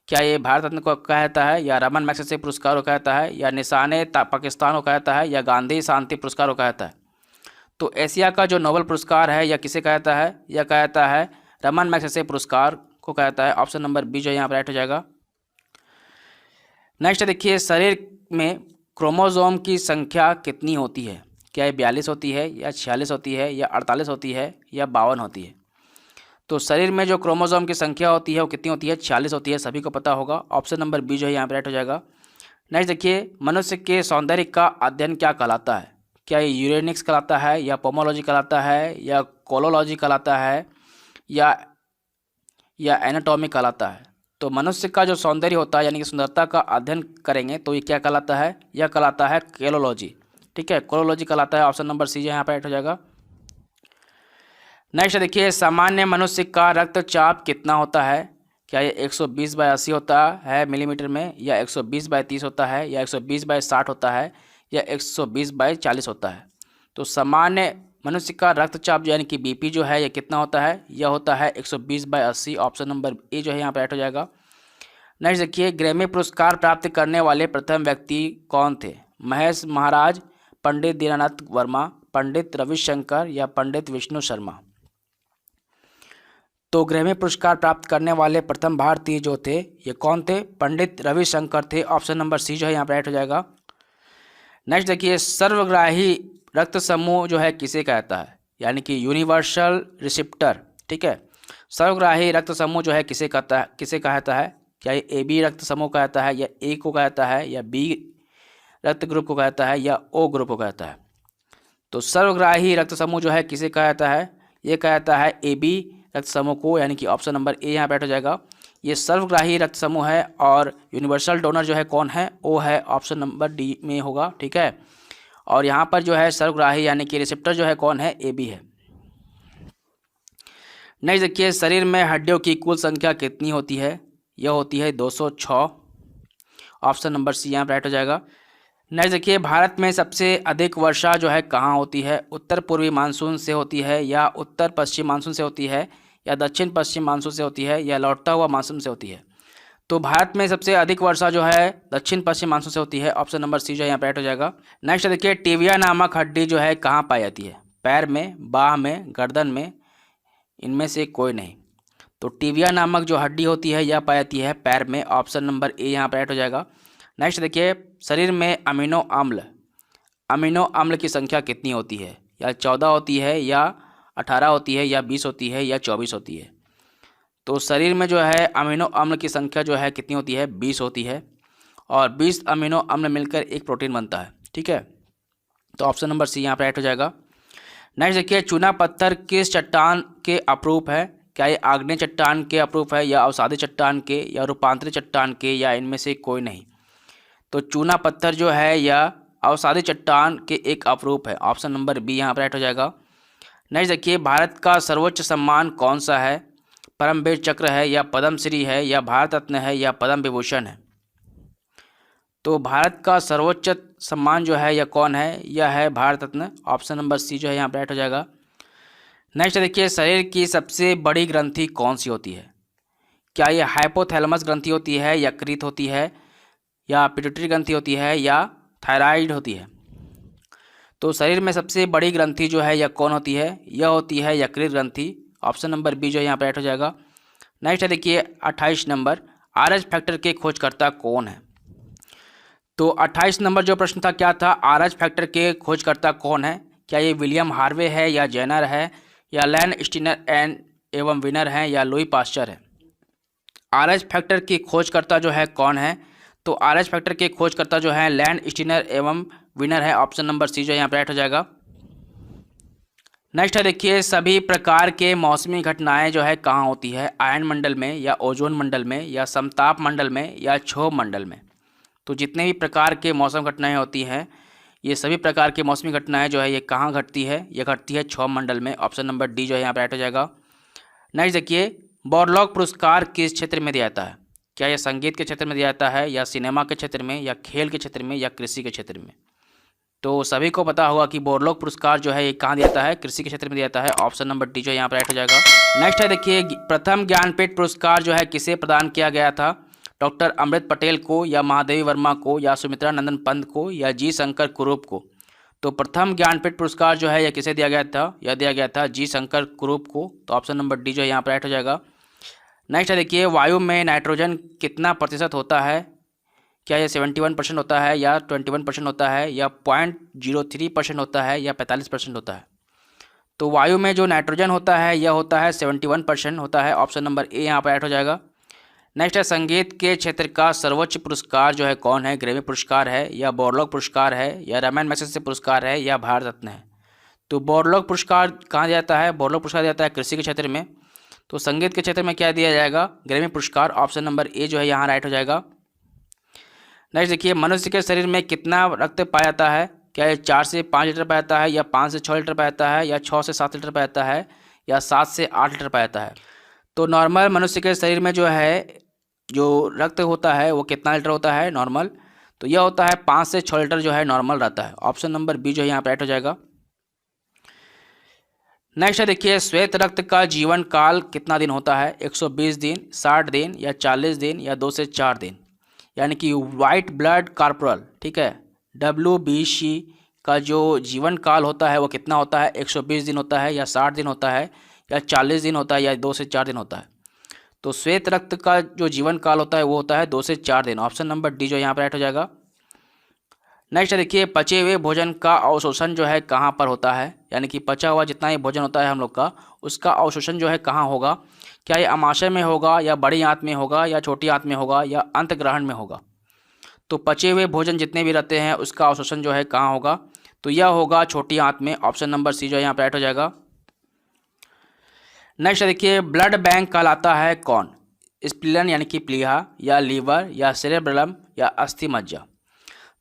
क्या ये भारत रत्न को कहता है, या रमन मैग्सेसे पुरस्कार को कहता है, या निशाने पाकिस्तान को कहता है, या गांधी शांति पुरस्कार को कहता है। तो एशिया का जो नोबेल पुरस्कार है यह किसे कहता है, यह कहता है रमन मैग्सेसे पुरस्कार को कहता है। ऑप्शन नंबर बी जो है यहाँ पर राइट हो जाएगा। नेक्स्ट देखिए, शरीर में क्रोमोसोम की संख्या कितनी होती है, क्या ये 42 होती है, या 46 होती है, या 48 होती है, या 52 होती है। तो शरीर में जो क्रोमोसोम की संख्या होती है वो कितनी होती है, 46 होती है, सभी को पता होगा। ऑप्शन नंबर बी जो है यहाँ पर राइट हो जाएगा। नेक्स्ट देखिए, मनुष्य के सौंदर्य का अध्ययन क्या कहलाता है, क्या ये यूरेनिक्स कहलाता है, या पोमोलॉजी कहलाता है, या कोलोलॉजी कहलाता है, या एनाटॉमी कहलाता है। तो मनुष्य का जो सौंदर्य होता है यानी कि सुंदरता का अध्ययन करेंगे तो ये क्या कहलाता है, यह कहलाता है कोलोलॉजी। ठीक है, कोलोलॉजी कहलाता है। ऑप्शन नंबर सी जो यहाँ पर राइट हो जाएगा। नेक्स्ट देखिए, सामान्य मनुष्य का रक्तचाप कितना होता है, क्या ये 120/80 होता है मिलीमीटर में, या 120/30 होता है, या 120/60 होता है, या 120/40 होता है। तो सामान्य मनुष्य का रक्तचाप जो यानी कि बीपी जो है यह कितना होता है, यह होता है 120/80। ऑप्शन नंबर ए जो है यहाँ पर राइट हो जाएगा। नेक्स्ट देखिए, ग्रैमी पुरस्कार प्राप्त करने वाले प्रथम व्यक्ति कौन थे, महेश महाराज, पंडित दीनानाथ वर्मा, पंडित रविशंकर, या पंडित विष्णु शर्मा। तो ग्रैमी पुरस्कार प्राप्त करने वाले प्रथम भारतीय जो थे ये कौन थे, पंडित रविशंकर थे। ऑप्शन नंबर सी जो है यहाँ पर राइट हो जाएगा। नेक्स्ट देखिए, सर्वग्राही रक्त समूह जो है किसे कहता है, यानी कि यूनिवर्सल रिसिप्टर। ठीक है, सर्वग्राही रक्त समूह जो है किसे कहता है, क्या ये ए बी रक्त समूह कहता है, या ए को कहता है, या बी रक्त ग्रुप को कहता है, या ओ ग्रुप को कहता है। तो सर्वग्राही रक्त समूह जो है किसे कहता है, ये कहता है ए बी रक्त समूह को, यानी कि ऑप्शन नंबर ए यहाँ पर हो जाएगा। ये सर्वग्राही रक्त समूह है और यूनिवर्सल डोनर जो है कौन है, ओ है। ऑप्शन नंबर डी में होगा। ठीक है, और यहाँ पर जो है सर्वग्राही यानी कि रिसेप्टर जो है कौन है, ए बी है। नेक्स्ट देखिए, शरीर में हड्डियों की कुल संख्या कितनी होती है, यह होती है 206। ऑप्शन नंबर सी यहाँ पर राइट हो जाएगा। नेक्स्ट देखिए, भारत में सबसे अधिक वर्षा जो है कहाँ होती है, उत्तर पूर्वी मानसून से होती है, या उत्तर पश्चिम मानसून से होती है, या दक्षिण पश्चिम मानसून से होती है, या लौटता हुआ मानसून से होती है। तो भारत में सबसे अधिक वर्षा जो है दक्षिण पश्चिम मानसून से होती है। ऑप्शन नंबर सी जो है यहाँ पर राइट हो जाएगा। नेक्स्ट देखिए, टिबिया नामक हड्डी जो है कहाँ पाई जाती है, पैर में, बाह में, गर्दन में, इनमें से कोई नहीं। तो टिबिया नामक जो हड्डी होती है यह पाई जाती है पैर में। ऑप्शन नंबर ए यहाँ पर राइट हो जाएगा। नेक्स्ट देखिए, शरीर में अमीनो अम्ल की संख्या कितनी होती है, या 14 होती है, या 18 होती है, या 20 होती है, या 24 होती है। तो शरीर में जो है अमीनो अम्ल की संख्या जो है कितनी होती है, 20 होती है, और 20 अमीनो अम्ल मिलकर एक प्रोटीन बनता है। ठीक है, तो ऑप्शन नंबर सी यहाँ पर राइट हो जाएगा। नेक्स्ट देखिए, चूना पत्थर किस चट्टान के अपरूप है, क्या ये आग्नेय चट्टान के अपरूप है, या अवसादी चट्टान के, या रूपांतरित चट्टान के, या इनमें से कोई नहीं। तो चूना पत्थर जो है यह अवसादी चट्टान के एक अपरूप है। ऑप्शन नंबर बी यहाँ पर राइट हो जाएगा। नेक्स्ट देखिए, भारत का सर्वोच्च सम्मान कौन सा है, परमवीर चक्र है, या पद्मश्री है, या भारत रत्न है, या पद्म विभूषण है। तो भारत का सर्वोच्च सम्मान जो है यह कौन है, यह है Bharat Ratna. Option number C जो है यहाँ पर राइट हो जाएगा। नेक्स्ट देखिए, शरीर की सबसे बड़ी ग्रंथि कौन सी होती है, क्या यह हाइपोथैलेमस ग्रंथि होती है, या यकृत होती है, या पिट्यूटरी ग्रंथि होती है, या थायराइड होती है। तो शरीर में सबसे बड़ी ग्रंथि जो है यह कौन होती है, यह होती है यकृत ग्रंथि। ऑप्शन नंबर बी जो है यहाँ पर राइट हो जाएगा। नेक्स्ट है देखिए 28 नंबर, RH फैक्टर के खोजकर्ता कौन है। तो 28 नंबर जो प्रश्न था क्या था, RH फैक्टर के खोजकर्ता कौन है, क्या ये विलियम हार्वे है, या जेनर है, या लैन स्टीनर एवं विनर है, या लुई पास्चर है। RH फैक्टर की खोजकर्ता जो है कौन है, तो RH फैक्टर के खोजकर्ता जो है लैन स्टीनर एवं विनर है। ऑप्शन नंबर सी जो यहाँ पर राइट हो जाएगा। नेक्स्ट है देखिए, सभी प्रकार के मौसमी घटनाएं जो है कहाँ होती है, आयन मंडल में, या ओजोन मंडल में, या समताप मंडल में, या क्षोभ मंडल में। तो जितने भी प्रकार के मौसम घटनाएं होती हैं ये सभी प्रकार की मौसमी घटनाएं जो है ये कहाँ घटती है, ये घटती है क्षोभ मंडल में। ऑप्शन नंबर डी जो है यहाँ पर राइट हो जाएगा। नेक्स्ट देखिए, बॉरलॉग पुरस्कार किस क्षेत्र में दिया जाता है, क्या यह संगीत के क्षेत्र में दिया जाता है, या सिनेमा के क्षेत्र में, या खेल के क्षेत्र में, या कृषि के क्षेत्र में? तो सभी को पता होगा कि बोरलॉग पुरस्कार जो है ये कहाँ दिया जाता है, कृषि के क्षेत्र में दिया जाता है। ऑप्शन नंबर डी जो है यहाँ पर राइट हो जाएगा। नेक्स्ट है देखिए, प्रथम ज्ञानपीठ पुरस्कार जो है किसे प्रदान किया गया था? डॉक्टर अमृत पटेल को, या महादेवी वर्मा को, या सुमित्रा नंदन पंत को, या जी शंकर कुरूप को? तो प्रथम ज्ञानपीठ पुरस्कार जो है यह किसे दिया गया था? यह दिया गया था जी शंकर कुरूप को। तो ऑप्शन नंबर डी जो है यहाँ पर राइट हो जाएगा। नेक्स्ट है देखिए, वायु में नाइट्रोजन कितना प्रतिशत होता है? क्या यह 71% होता है, या 21% होता है, या 0.03% होता है, या 45% होता है? तो वायु में जो नाइट्रोजन होता है यह होता है 71% होता है। ऑप्शन नंबर ए यहाँ पर राइट हो जाएगा। नेक्स्ट है, संगीत के क्षेत्र का सर्वोच्च पुरस्कार जो है कौन है? ग्रैमी पुरस्कार है, या बोरलॉग पुरस्कार है, या रमन मैग्सेसे पुरस्कार है, या भारत रत्न है? तो बोरलॉग पुरस्कार कहाँ दिया जाता है? बोरलॉग पुरस्कार दिया जाता है कृषि के क्षेत्र में। तो संगीत के क्षेत्र में क्या दिया जाएगा? ग्रैमी पुरस्कार। ऑप्शन नंबर ए जो है यहाँ राइट हो जाएगा। नेक्स्ट देखिए, मनुष्य के शरीर में कितना रक्त पाया जाता है? क्या ये 4 से 5 लीटर पाया जाता है, या 5 से 6 लीटर पाया जाता है, या 6 से 7 लीटर पाया जाता है, या 7 से 8 लीटर पाया जाता है? तो नॉर्मल मनुष्य के शरीर में जो है जो रक्त होता है वो कितना लीटर होता है नॉर्मल? तो यह होता है 5 से 6 लीटर जो है नॉर्मल रहता है। ऑप्शन नंबर बी जो है यहाँ पर राइट हो जाएगा। नेक्स्ट है देखिए, श्वेत रक्त का जीवन काल कितना दिन होता है? 120 दिन, 60 दिन, या 40 दिन, या 2 से 4 दिन? यानी कि वाइट ब्लड कॉर्पोरल, ठीक है, WBC का जो जीवन काल होता है वो कितना होता है? 120 दिन होता है, या 60 दिन होता है, या 40 दिन होता है, या 2 से 4 दिन होता है? तो श्वेत रक्त का जो जीवन काल होता है वो होता है 2 से 4 दिन। ऑप्शन नंबर डी जो यहाँ पर राइट हो जाएगा। नेक्स्ट देखिए, पचे हुए भोजन का अवशोषण जो है कहाँ पर होता है? यानी कि पचा हुआ जितना ही भोजन होता है हम लोग का, उसका अवशोषण जो है कहाँ होगा? क्या ये आमाशय में होगा, या बड़ी आंत में होगा, या छोटी आंत में होगा, या अंतग्रहण में होगा? तो पचे हुए भोजन जितने भी रहते हैं उसका अवशोषण जो है कहाँ होगा? तो यह होगा छोटी आंत में। ऑप्शन नंबर सी जो है यहाँ पर राइट हो जाएगा। नेक्स्ट देखिए, ब्लड बैंक कहलाता है कौन? स्प्लीन यानी कि प्लीहा, या लीवर, या सेरेब्रम, या अस्थि मज्जा?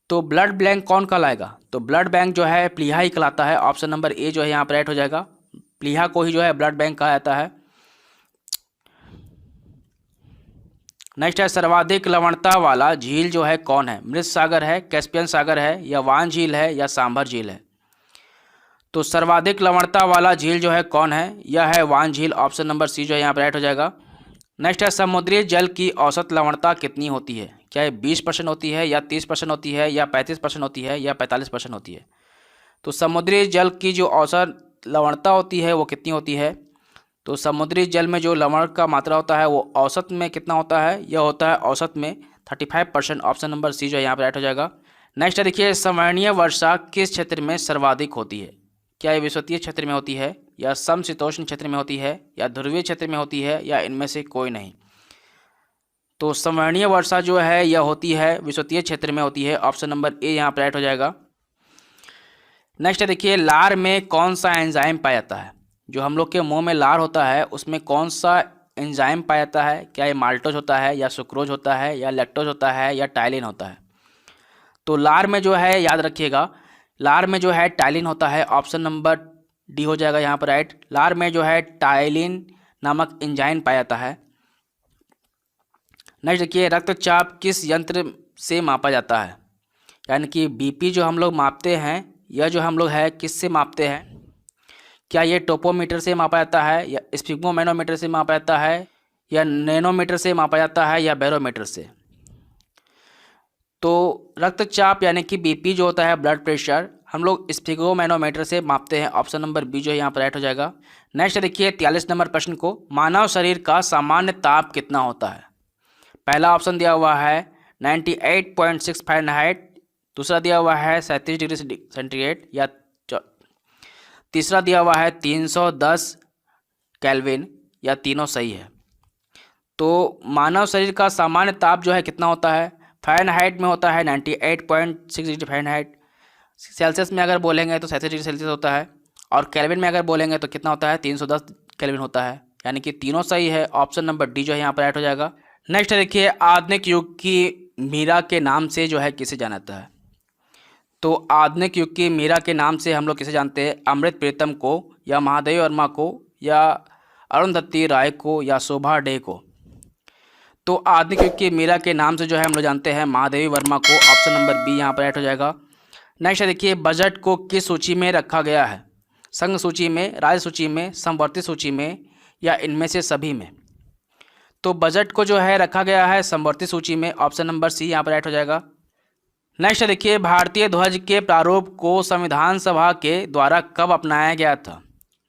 तो ब्लड बैंक कौन कहलाएगा? तो ब्लड बैंक जो है प्लीहा ही कहलाता है। ऑप्शन नंबर ए जो है यहाँ पर राइट हो जाएगा। प्लीहा को ही जो है ब्लड बैंक कहा जाता है। नेक्स्ट है, सर्वाधिक लवणता वाला झील जो है कौन है? मृत सागर है, कैस्पियन सागर है, या वान झील है, या सांभर झील है? तो सर्वाधिक लवणता वाला झील जो है कौन है? यह है वान झील। ऑप्शन नंबर सी जो है यहाँ पर राइट हो जाएगा। नेक्स्ट है, समुद्री जल की औसत लवणता कितनी होती है? क्या ये 20% होती है, या 30% होती है, या 35% होती है, या 45% होती है? तो समुद्री जल की जो औसत लवणता होती है वो कितनी होती है? तो समुद्री जल में जो लवण का मात्रा होता है वो औसत में कितना होता है? यह होता है औसत में 35%। ऑप्शन नंबर सी जो है यहाँ पर राइट हो जाएगा। नेक्स्ट देखिए, संवहनीय वर्षा किस क्षेत्र में सर्वाधिक होती है? क्या ये विषुवतीय क्षेत्र में होती है, या समशीतोष्ण क्षेत्र में होती है, या ध्रुवीय क्षेत्र में होती है, या इनमें से कोई नहीं? तो संवहनीय वर्षा जो है यह होती है विषुवतीय क्षेत्र में होती है। ऑप्शन नंबर ए यहाँ पर राइट हो जाएगा। नेक्स्ट देखिए, लार में कौन सा एंजाइम पाया जाता है? जो हम लोग के मुंह में लार होता है उसमें कौन सा एंजाइम पाया जाता है? क्या ये माल्टोज होता है, या सुक्रोज होता है, या लैक्टोज होता है, या टाइलिन होता है? तो लार में जो है याद रखिएगा, लार में जो है टाइलिन होता है। ऑप्शन नंबर डी हो जाएगा यहाँ पर राइट। लार में जो है टाइलिन नामक एंजाइम पाया जाता है। नेक्स्ट देखिए, रक्तचाप किस यंत्र से मापा जाता है? यानी कि बीपी जो हम लोग मापते हैं यह जो हम लोग है किससे मापते हैं? क्या ये टोपोमीटर से मापा जाता है, या स्फिग्मोमैनोमीटर से मापा जाता है, या नैनोमीटर से मापा जाता है, या बैरोमीटर से? तो रक्तचाप यानी कि बीपी जो होता है ब्लड प्रेशर हम लोग स्फिग्मोमैनोमीटर से मापते हैं। ऑप्शन नंबर बी जो है यहाँ पर राइट हो जाएगा। नेक्स्ट देखिए 43 नंबर प्रश्न को, मानव शरीर का सामान्य ताप कितना होता है? पहला ऑप्शन दिया हुआ है 98.6 फ़ारेनहाइट, दूसरा दिया हुआ है 37 डिग्री सेंटीग्रेड, या तीसरा दिया हुआ है 310 केल्विन, या तीनों सही है। तो मानव शरीर का सामान्य ताप जो है कितना होता है? फ़ारेनहाइट में होता है 98.6 डिग्री फ़ारेनहाइट, सेल्सियस में अगर बोलेंगे तो 37 डिग्री सेल्सियस होता है, और केल्विन में अगर बोलेंगे तो कितना होता है? 310 केल्विन होता है। यानी कि तीनों सही है। ऑप्शन नंबर डी जो है यहाँ पर राइट हो जाएगा। नेक्स्ट देखिए, आधुनिक युग की मीरा के नाम से जो है किसे जाना जाता है? तो आधुनिक युग की मीरा के नाम से हम लोग किसे जानते हैं? अमृत प्रीतम को, या महादेवी वर्मा को, या अरुंधति राय को, या शोभा डे को? तो आधुनिक युग की मीरा के नाम से जो है हम लोग जानते हैं महादेवी वर्मा को। ऑप्शन नंबर बी यहाँ पर ऐड हो जाएगा। नेक्स्ट है देखिए, बजट को किस सूची में रखा गया है? संघ सूची में, राज्य सूची में, समवर्ती सूची में या इनमें से सभी में? तो बजट को जो है रखा गया है समवर्ती सूची में। ऑप्शन नंबर सी यहाँ पर ऐड हो जाएगा। नेक्स्ट है देखिए, भारतीय ध्वज के प्रारूप को संविधान सभा के द्वारा कब अपनाया गया था?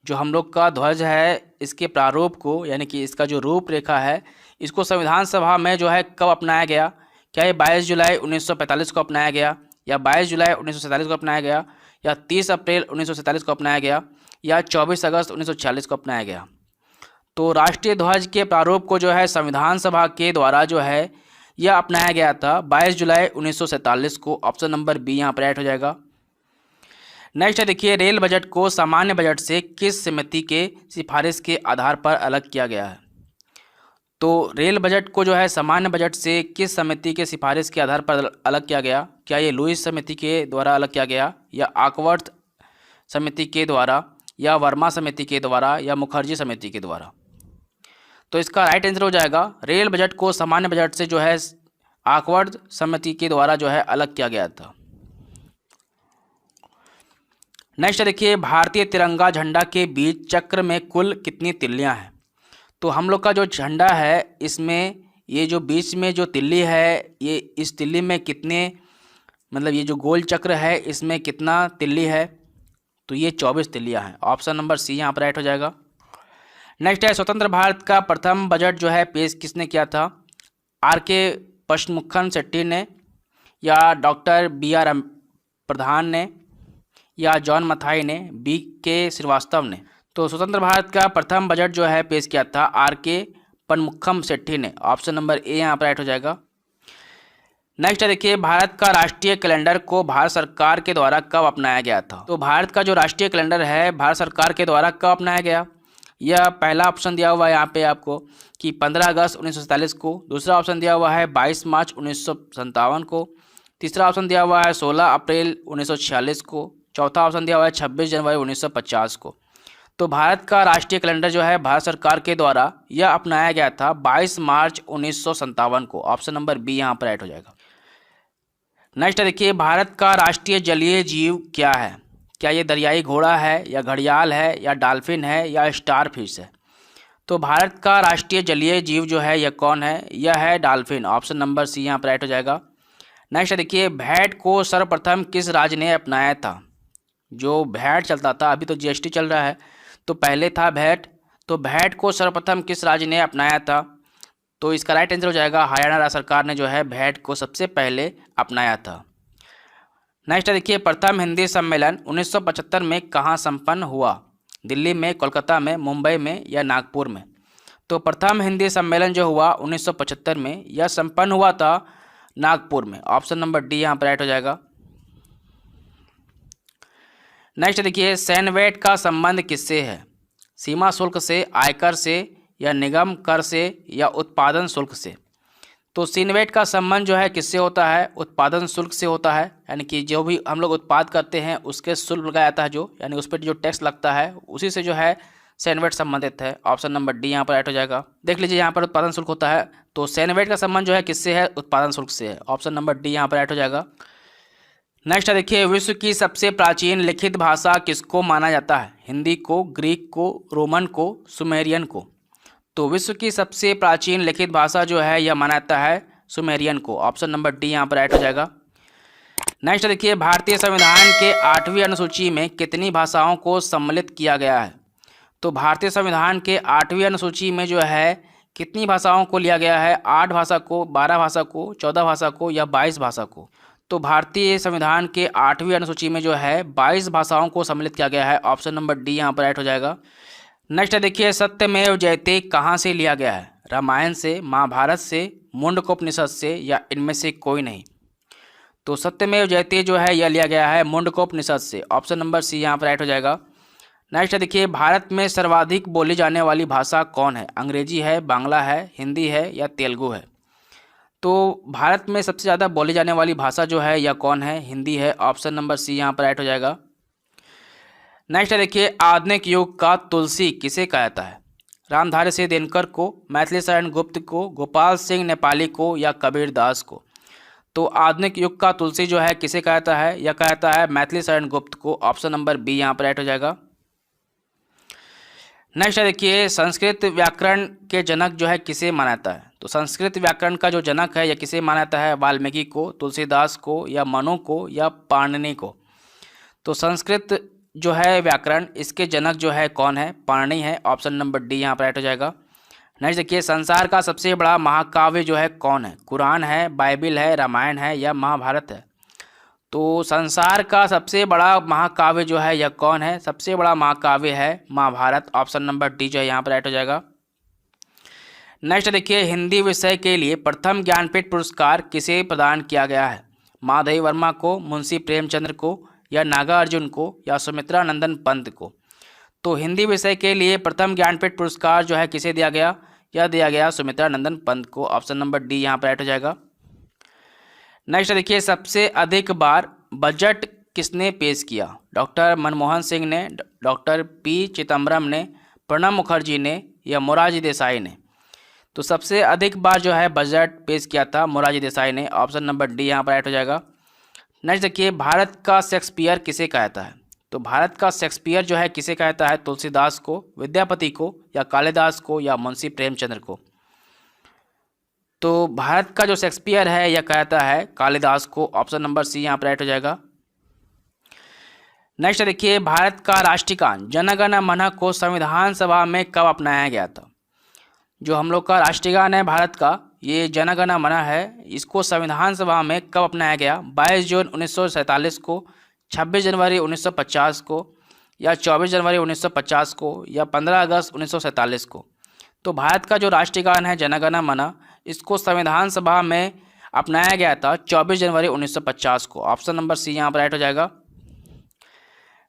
जो हम लोग का ध्वज है इसके प्रारूप को, यानी कि इसका जो रूपरेखा है, इसको संविधान सभा में जो है कब अपनाया गया? क्या ये 22 जुलाई 1945 को अपनाया गया, या 22 जुलाई 1947 को अपनाया गया, या 30 अप्रैल 1947 को अपनाया गया, या 24 अगस्त 1946 को अपनाया गया? तो राष्ट्रीय ध्वज के प्रारूप को जो है संविधान सभा के द्वारा जो है यह अपनाया गया था 22 जुलाई 1947 को। ऑप्शन नंबर बी यहाँ पर ऐड हो जाएगा। नेक्स्ट है देखिए, रेल बजट को सामान्य बजट से किस समिति के सिफारिश के आधार पर अलग किया गया है? तो रेल बजट को जो है सामान्य बजट से किस समिति के सिफारिश के आधार पर अलग किया गया? क्या ये लुईस समिति के द्वारा अलग किया गया, या आकवर्थ समिति के द्वारा, या वर्मा समिति के द्वारा, या मुखर्जी समिति के द्वारा? तो इसका राइट आंसर हो जाएगा, रेल बजट को सामान्य बजट से जो है आकवर्थ समिति के द्वारा जो है अलग किया गया था। नेक्स्ट देखिए, भारतीय तिरंगा झंडा के बीच चक्र में कुल कितनी तिल्लियां हैं? तो हम लोग का जो झंडा है इसमें ये जो बीच में जो तिल्ली है, ये इस तिल्ली में कितने, मतलब ये जो गोल चक्र है इसमें कितना तिल्ली है? तो ये 24 तिल्लियां हैं। ऑप्शन नंबर सी यहाँ पर राइट हो जाएगा। नेक्स्ट है, स्वतंत्र भारत का प्रथम बजट जो है पेश किसने किया था? आर.के. पशमुखन शेट्टी ने, या डॉक्टर बी.आर. प्रधान ने, या जॉन मथाई ने, बी.के. श्रीवास्तव ने? तो स्वतंत्र भारत का प्रथम बजट जो है पेश किया था आर.के. पनमुखम शेट्टी ने। ऑप्शन नंबर ए यहाँ पर राइट हो जाएगा। नेक्स्ट है देखिए, भारत का राष्ट्रीय कैलेंडर को भारत सरकार के द्वारा कब अपनाया गया था? तो भारत का जो राष्ट्रीय कैलेंडर है भारत सरकार के द्वारा कब अपनाया गया? यह पहला ऑप्शन दिया हुआ है यहाँ पे आपको कि 15 अगस्त 1947 को। दूसरा ऑप्शन दिया हुआ है 22 मार्च 1957 को। तीसरा ऑप्शन दिया हुआ है 16 अप्रैल 1946 को। चौथा ऑप्शन दिया हुआ है 26 जनवरी 1950 को। तो भारत का राष्ट्रीय कैलेंडर जो है भारत सरकार के द्वारा यह अपनाया गया था 22 मार्च 1957 को। ऑप्शन नंबर बी यहाँ पर ऐड हो जाएगा। नेक्स्ट देखिए, भारत का राष्ट्रीय जलीय जीव क्या है? क्या ये दरियाई घोड़ा है, या घड़ियाल है, या डॉल्फिन है, या स्टार फिश है? तो भारत का राष्ट्रीय जलीय जीव जो है यह कौन है? यह है डॉल्फिन। ऑप्शन नंबर सी यहाँ पर राइट हो जाएगा। नेक्स्ट देखिए, वैट को सर्वप्रथम किस राज्य ने अपनाया था? जो वैट चलता था, अभी तो जीएसटी चल रहा है, तो पहले था वैट, तो वैट को सर्वप्रथम किस राज्य ने अपनाया था? तो इसका राइट आंसर हो जाएगा हरियाणा राज्य सरकार ने जो है वैट को सबसे पहले अपनाया था। नेक्स्ट देखिए, प्रथम हिंदी सम्मेलन 1975 में कहाँ संपन्न हुआ? दिल्ली में, कोलकाता में, मुंबई में, या नागपुर में? तो प्रथम हिंदी सम्मेलन जो हुआ 1975 में यह संपन्न हुआ था नागपुर में। ऑप्शन नंबर डी यहाँ पर राइट हो जाएगा। नेक्स्ट देखिए, सैनवेट का संबंध किससे है? सीमा शुल्क से, आयकर से, या निगम कर से, या उत्पादन शुल्क से? तो सैनवेट का संबंध जो है किससे होता है? उत्पादन शुल्क से होता है, यानी कि जो भी हम लोग उत्पाद करते हैं उसके शुल्क लगाया जाता है जो, यानी उस पर जो टैक्स लगता है उसी से जो है सैनवेट संबंधित है। ऑप्शन नंबर डी यहाँ पर राइट हो जाएगा। देख लीजिए यहाँ पर उत्पादन शुल्क होता है, तो सैनवेट का संबंध जो है किससे है? उत्पादन शुल्क से है। ऑप्शन नंबर डी यहाँ पर राइट हो जाएगा। नेक्स्ट देखिए, विश्व की सबसे प्राचीन लिखित भाषा किसको माना जाता है? हिंदी को, ग्रीक को, रोमन को, सुमेरियन को? तो विश्व की सबसे प्राचीन लिखित भाषा जो है यह माना जाता है सुमेरियन को। ऑप्शन नंबर डी यहाँ पर राइट हो जाएगा। नेक्स्ट देखिए, भारतीय संविधान के 8वीं अनुसूची में कितनी भाषाओं को सम्मिलित किया गया है? तो भारतीय संविधान के 8वीं अनुसूची में जो है कितनी भाषाओं को लिया गया है? 8 भाषा को, 12 भाषा को, 14 भाषा को, या 22 भाषा को? तो भारतीय संविधान के 8वीं अनुसूची में जो है 22 भाषाओं को सम्मिलित किया गया है। ऑप्शन नंबर डी यहाँ पर राइट हो जाएगा। नेक्स्ट देखिए, सत्यमेव जयते कहाँ से लिया गया है? रामायण से, महाभारत से, मुंडकोपनिषद से, या इनमें से कोई नहीं? तो सत्यमेव जयते जो है यह लिया गया है मुंडकोपनिषद से। ऑप्शन नंबर सी यहाँ पर राइट हो जाएगा। नेक्स्ट देखिए, भारत में सर्वाधिक बोली जाने वाली भाषा कौन है? अंग्रेजी है, बांग्ला है, हिंदी है, या तेलुगु है? तो भारत में सबसे ज़्यादा बोली जाने वाली भाषा जो है यह कौन है? हिंदी है। ऑप्शन नंबर सी यहाँ पर राइट हो जाएगा। नेक्स्ट देखिए, आधुनिक युग का तुलसी किसे कहा जाता है? रामधारी सिंह दिनकर को, मैथिली शरण गुप्त को, गोपाल सिंह नेपाली को या कबीर दास को। तो आधुनिक युग का तुलसी जो है किसे कहता है? यह कहता है मैथिली शरण गुप्त को। ऑप्शन नंबर बी यहाँ पर राइट हो जाएगा। नेक्स्ट देखिए, संस्कृत व्याकरण के जनक जो है किसे माना जाता है? तो संस्कृत व्याकरण का जो जनक है यह किसे माना जाता है? वाल्मीकि को, तुलसीदास को या मनु को या पाणिनि को। तो संस्कृत जो है व्याकरण, इसके जनक जो है कौन है? पाणिनि है। ऑप्शन नंबर डी यहाँ पर राइट हो जाएगा। नेक्स्ट देखिए, संसार का सबसे बड़ा महाकाव्य जो है कौन है? कुरान है, बाइबिल है, रामायण है या महाभारत है? तो संसार का सबसे बड़ा महाकाव्य जो है यह कौन है? सबसे बड़ा महाकाव्य है महाभारत। ऑप्शन नंबर डी जो है यहाँ पर राइट हो जाएगा। नेक्स्ट देखिए, हिंदी विषय के लिए प्रथम ज्ञानपीठ पुरस्कार किसे प्रदान किया गया है? माधवी वर्मा को, मुंशी प्रेमचंद्र को या नागार्जुन को या सुमित्रा नंदन पंत को। तो हिंदी विषय के लिए प्रथम ज्ञानपीठ पुरस्कार जो है किसे दिया गया? यह दिया गया सुमित्रा नंदन पंत को। ऑप्शन नंबर डी यहाँ पर राइट हो जाएगा। नेक्स्ट देखिए, सबसे अधिक बार बजट किसने पेश किया? डॉक्टर मनमोहन सिंह ने, डॉक्टर पी चिदम्बरम ने, प्रणब मुखर्जी ने या मोरारजी देसाई ने। तो सबसे अधिक बार जो है बजट पेश किया था मोरारजी देसाई ने। ऑप्शन नंबर डी यहाँ पर राइट हो जाएगा। नेक्स्ट देखिए, भारत का शेक्सपियर किसे कहता है? तो भारत का शेक्सपियर जो है किसे कहता है? तुलसीदास को, विद्यापति को या कालिदास को या मुंशी प्रेमचंद्र को। तो भारत का जो शेक्सपियर है यह कहता है कालिदास को। ऑप्शन नंबर सी यहाँ पर राइट हो जाएगा। नेक्स्ट देखिए, भारत का राष्ट्रीय गान जन गण मन को संविधान सभा में कब अपनाया गया था? जो हम लोग का राष्ट्रीय गान है भारत का, ये जन गण मन है, इसको संविधान सभा में कब अपनाया गया? 22 जून 1947 को, 26 जनवरी 1950 को या 24 जनवरी 1950 को या 15 अगस्त 1947 को। तो भारत का जो राष्ट्रीय गान है जन गण मन, इसको संविधान सभा में अपनाया गया था 24 जनवरी 1950 को। ऑप्शन नंबर सी यहाँ पर राइट हो जाएगा।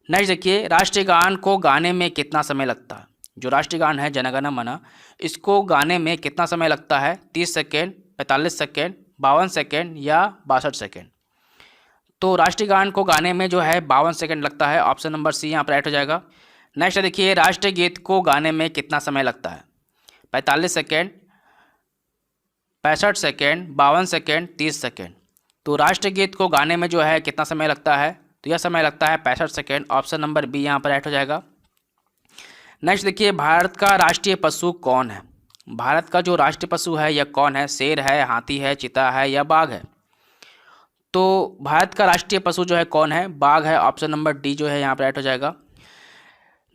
नेक्स्ट देखिए, राष्ट्रीय गान को गाने में कितना समय लगता है? जो राष्ट्रीय गान है जन गण मन, इसको गाने में कितना समय लगता है? 30 सेकेंड, 45 सेकेंड, 52 सेकेंड या 62 सेकेंड। तो राष्ट्रीय गान को गाने में जो है 52 सेकेंड लगता है। ऑप्शन नंबर सी यहाँ पर राइट हो जाएगा। नेक्स्ट देखिए, राष्ट्रीय गीत को गाने में कितना समय लगता है? 45 सेकेंड, 65 सेकेंड, 52 सेकेंड, 30 सेकेंड। तो राष्ट्रीय गीत को गाने में जो है कितना समय लगता है? तो यह समय लगता है 65 सेकेंड। ऑप्शन नंबर बी यहाँ पर राइट हो जाएगा। नेक्स्ट देखिए, भारत का राष्ट्रीय पशु कौन है? भारत का जो राष्ट्रीय पशु है यह कौन है? शेर है, हाथी है, चीता है या बाघ है? तो भारत का राष्ट्रीय पशु जो है कौन है? बाघ है। ऑप्शन नंबर डी जो है यहाँ पर राइट हो जाएगा।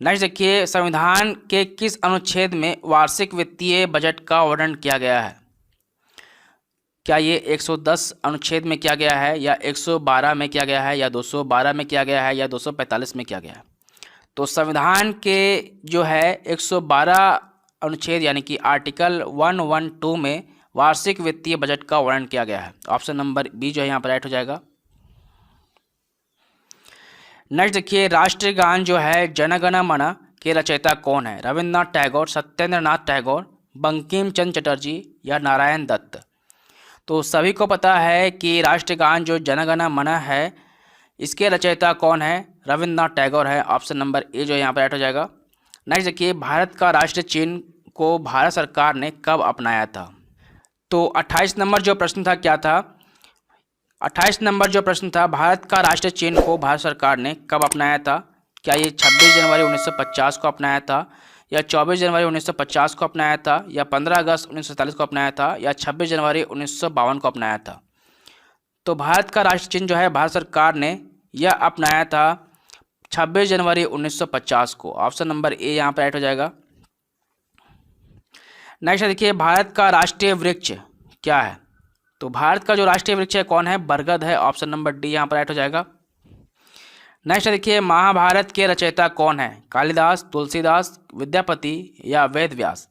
नेक्स्ट देखिए, संविधान के किस अनुच्छेद में वार्षिक वित्तीय बजट का वर्णन किया गया है? क्या ये 110 अनुच्छेद में किया गया है या 112 में किया गया है या 212 में किया गया है या 245 में किया गया है? तो संविधान के जो है 112 अनुच्छेद यानी कि आर्टिकल 112 में वार्षिक वित्तीय बजट का वर्णन किया गया है। ऑप्शन नंबर बी जो है यहाँ पर राइट हो जाएगा। नेक्स्ट देखिए, राष्ट्रीय गान जो है जन गण मन के रचयिता कौन है? रविन्द्रनाथ टैगोर, सत्येंद्रनाथ टैगोर, बंकिम चंद्र चटर्जी या नारायण दत्त। तो सभी को पता है कि राष्ट्रीय गान जो जन गण मन है, इसके रचयिता कौन है? रविन्द्रनाथ टैगोर है। ऑप्शन नंबर ए जो यहाँ पर राइट हो जाएगा। नेक्स्ट देखिए, भारत का राष्ट्रीय चिन्ह को भारत सरकार ने कब अपनाया था? तो 28 नंबर जो प्रश्न था क्या था? 28 नंबर जो प्रश्न था, भारत का राष्ट्रीय चिन्ह को भारत सरकार ने कब अपनाया था? क्या ये 26 जनवरी 1950 को अपनाया था या 24 जनवरी 1950 को अपनाया था या 15 अगस्त 1947 को अपनाया था या 26 जनवरी 1952 को अपनाया था? तो भारत का राष्ट्रीय चिन्ह जो है भारत सरकार ने यह अपनाया था 26 जनवरी 1950 को। ऑप्शन नंबर ए यहाँ पर राइट हो जाएगा। नेक्स्ट देखिए, भारत का राष्ट्रीय वृक्ष क्या है? तो भारत का जो राष्ट्रीय वृक्ष है कौन है? बरगद है। ऑप्शन नंबर डी यहाँ पर राइट हो जाएगा। नेक्स्ट देखिए, महाभारत के रचयिता कौन है? कालिदास, तुलसीदास, विद्यापति या वेद व्यास।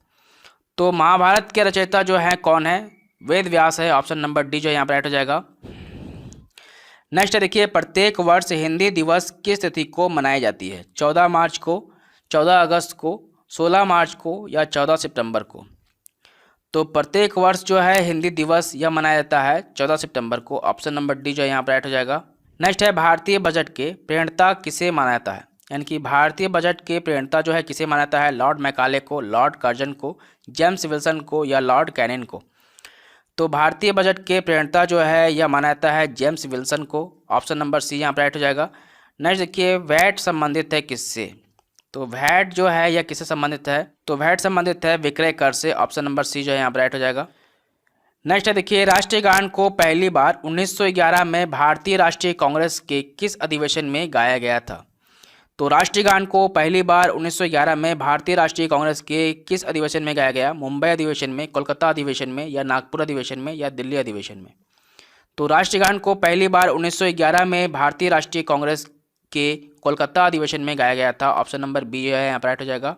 तो महाभारत के रचयिता जो है कौन है? वेद व्यास है। ऑप्शन नंबर डी जो यहाँ पर राइट हो जाएगा। नेक्स्ट देखिए, प्रत्येक वर्ष हिंदी दिवस किस तिथि को मनाई जाती है? 14 मार्च को, 14 अगस्त को, 16 मार्च को या 14 सितंबर को। तो प्रत्येक वर्ष जो है हिंदी दिवस यह मनाया जाता है 14 सितंबर को। ऑप्शन नंबर डी जो है यहाँ पर राइट हो जाएगा। नेक्स्ट है, भारतीय बजट के प्रणेता किसे माना जाता है? यानी कि भारतीय बजट के प्रणेता जो है किसे माना जाता है? लॉर्ड मैकाले को, लॉर्ड कर्जन को, जेम्स विल्सन को या लॉर्ड कैनिन को? तो भारतीय बजट के प्रणेता जो है यह माना जाता है जेम्स विल्सन को। ऑप्शन नंबर सी यहाँ पर राइट हो जाएगा। नेक्स्ट देखिए, वैट संबंधित है किससे? तो वैट जो है यह किससे संबंधित है? तो वैट संबंधित है विक्रय कर से। ऑप्शन नंबर सी जो है यहाँ पर राइट हो जाएगा। नेक्स्ट है देखिए, राष्ट्रीय गान को पहली बार 1911 में भारतीय राष्ट्रीय कांग्रेस के किस अधिवेशन में गाया गया था? तो राष्ट्रीय गान को पहली बार 1911 में भारतीय राष्ट्रीय कांग्रेस के किस अधिवेशन में गाया गया? मुंबई अधिवेशन में, कोलकाता अधिवेशन में या नागपुर अधिवेशन में या दिल्ली अधिवेशन में? तो राष्ट्रीय गान को पहली बार 1911 में भारतीय राष्ट्रीय कांग्रेस के कोलकाता अधिवेशन में गाया गया था। ऑप्शन नंबर बी है यहाँ पर राइट हो जाएगा।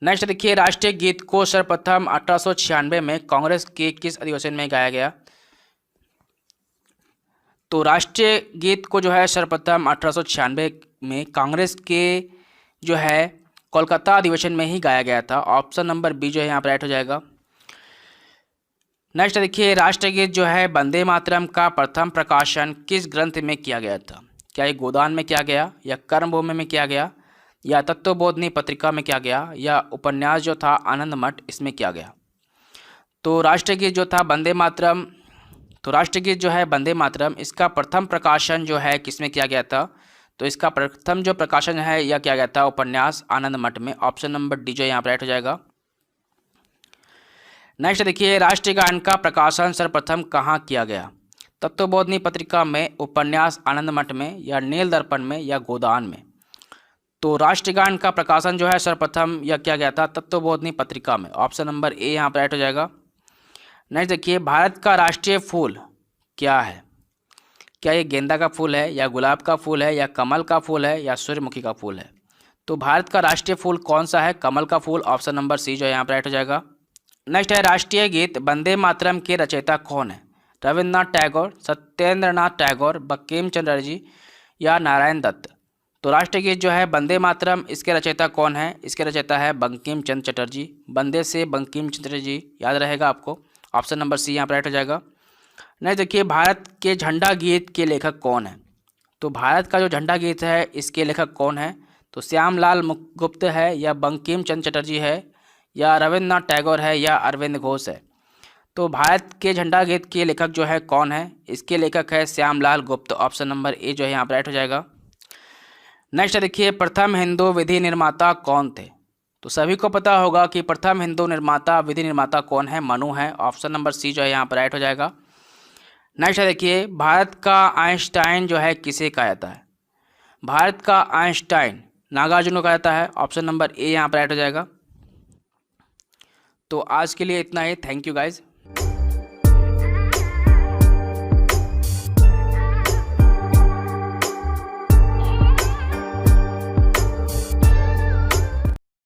नेक्स्ट देखिए, राष्ट्रीय गीत को सर्वप्रथम 1896 में कांग्रेस के किस अधिवेशन में गाया गया? तो राष्ट्रीय गीत को जो है सर्वप्रथम 1896 में कांग्रेस के जो है कोलकाता अधिवेशन में ही गाया गया था। ऑप्शन नंबर बी जो है यहाँ पर राइट हो जाएगा। नेक्स्ट देखिए, राष्ट्रीय गीत जो है वंदे मातरम का प्रथम प्रकाशन किस ग्रंथ में किया गया था? क्या ये गोदान में किया गया या कर्मभूमि में किया गया या तत्वबोधिनी पत्रिका में किया गया या उपन्यास जो था आनंद मठ इसमें किया गया? तो राष्ट्रीय गीत जो था वंदे मातरम, तो राष्ट्रीय गीत जो है वंदे मातरम इसका प्रथम प्रकाशन जो है किसमें किया गया था? तो इसका प्रथम जो प्रकाशन है यह किया गया था उपन्यास आनंद मठ में। ऑप्शन नंबर डी जो यहाँ पर राइट हो जाएगा। नेक्स्ट देखिए, राष्ट्रीय गान का प्रकाशन सर्वप्रथम कहाँ किया गया? तत्वबोधिनी पत्रिका में, उपन्यास आनंद मठ में या नील दर्पण में या गोदान में? तो राष्ट्रीय गान का प्रकाशन जो है सर्वप्रथम यह किया गया था तत्वबोधिनी पत्रिका में। ऑप्शन नंबर ए यहाँ पर राइट हो जाएगा। नेक्स्ट देखिए, भारत का राष्ट्रीय फूल क्या है? क्या ये गेंदा का फूल है या गुलाब का फूल है या कमल का फूल है या सूर्यमुखी का फूल है? तो भारत का राष्ट्रीय फूल कौन सा है? कमल का फूल। ऑप्शन नंबर सी जो है यहाँ पर राइट हो जाएगा। नेक्स्ट है, राष्ट्रीय गीत वंदे मातरम के रचयिता कौन है? रविन्द्रनाथ टैगोर, सत्येंद्रनाथ टैगोर, बंकिम चंद्र जी या नारायण दत्त? तो राष्ट्रीय गीत जो है वंदे मातरम इसके रचयिता कौन है? इसके रचयिता है बंकिम चंद्र चटर्जी। वंदे से बंकिम चंद्र जी याद रहेगा आपको। ऑप्शन नंबर सी यहाँ पर राइट हो जाएगा। नेक्स्ट देखिए, भारत के झंडा गीत के लेखक कौन है? तो भारत का जो झंडा गीत है इसके लेखक कौन है? तो श्यामलाल गुप्त है या बंकिम चंद्र चटर्जी है या रविन्द्रनाथ टैगोर है या अरविंद घोष है? तो भारत के झंडा गीत के लेखक जो है कौन है? इसके लेखक है श्यामलाल गुप्त। ऑप्शन नंबर ए जो है यहाँ पर राइट हो जाएगा। नेक्स्ट देखिए, प्रथम हिंदू विधि निर्माता कौन थे? तो सभी को पता होगा कि प्रथम हिंदू निर्माता विधि निर्माता कौन है? मनु है। ऑप्शन नंबर सी जो है यहाँ पर राइट हो जाएगा। नेक्स्ट देखिए, भारत का आइंस्टाइन जो है किसे कहा जाता है? भारत का आइंस्टाइन नागार्जुन को कहा जाता है। ऑप्शन नंबर ए यहाँ पर राइट हो जाएगा। तो आज के लिए इतना ही। Thank you guys.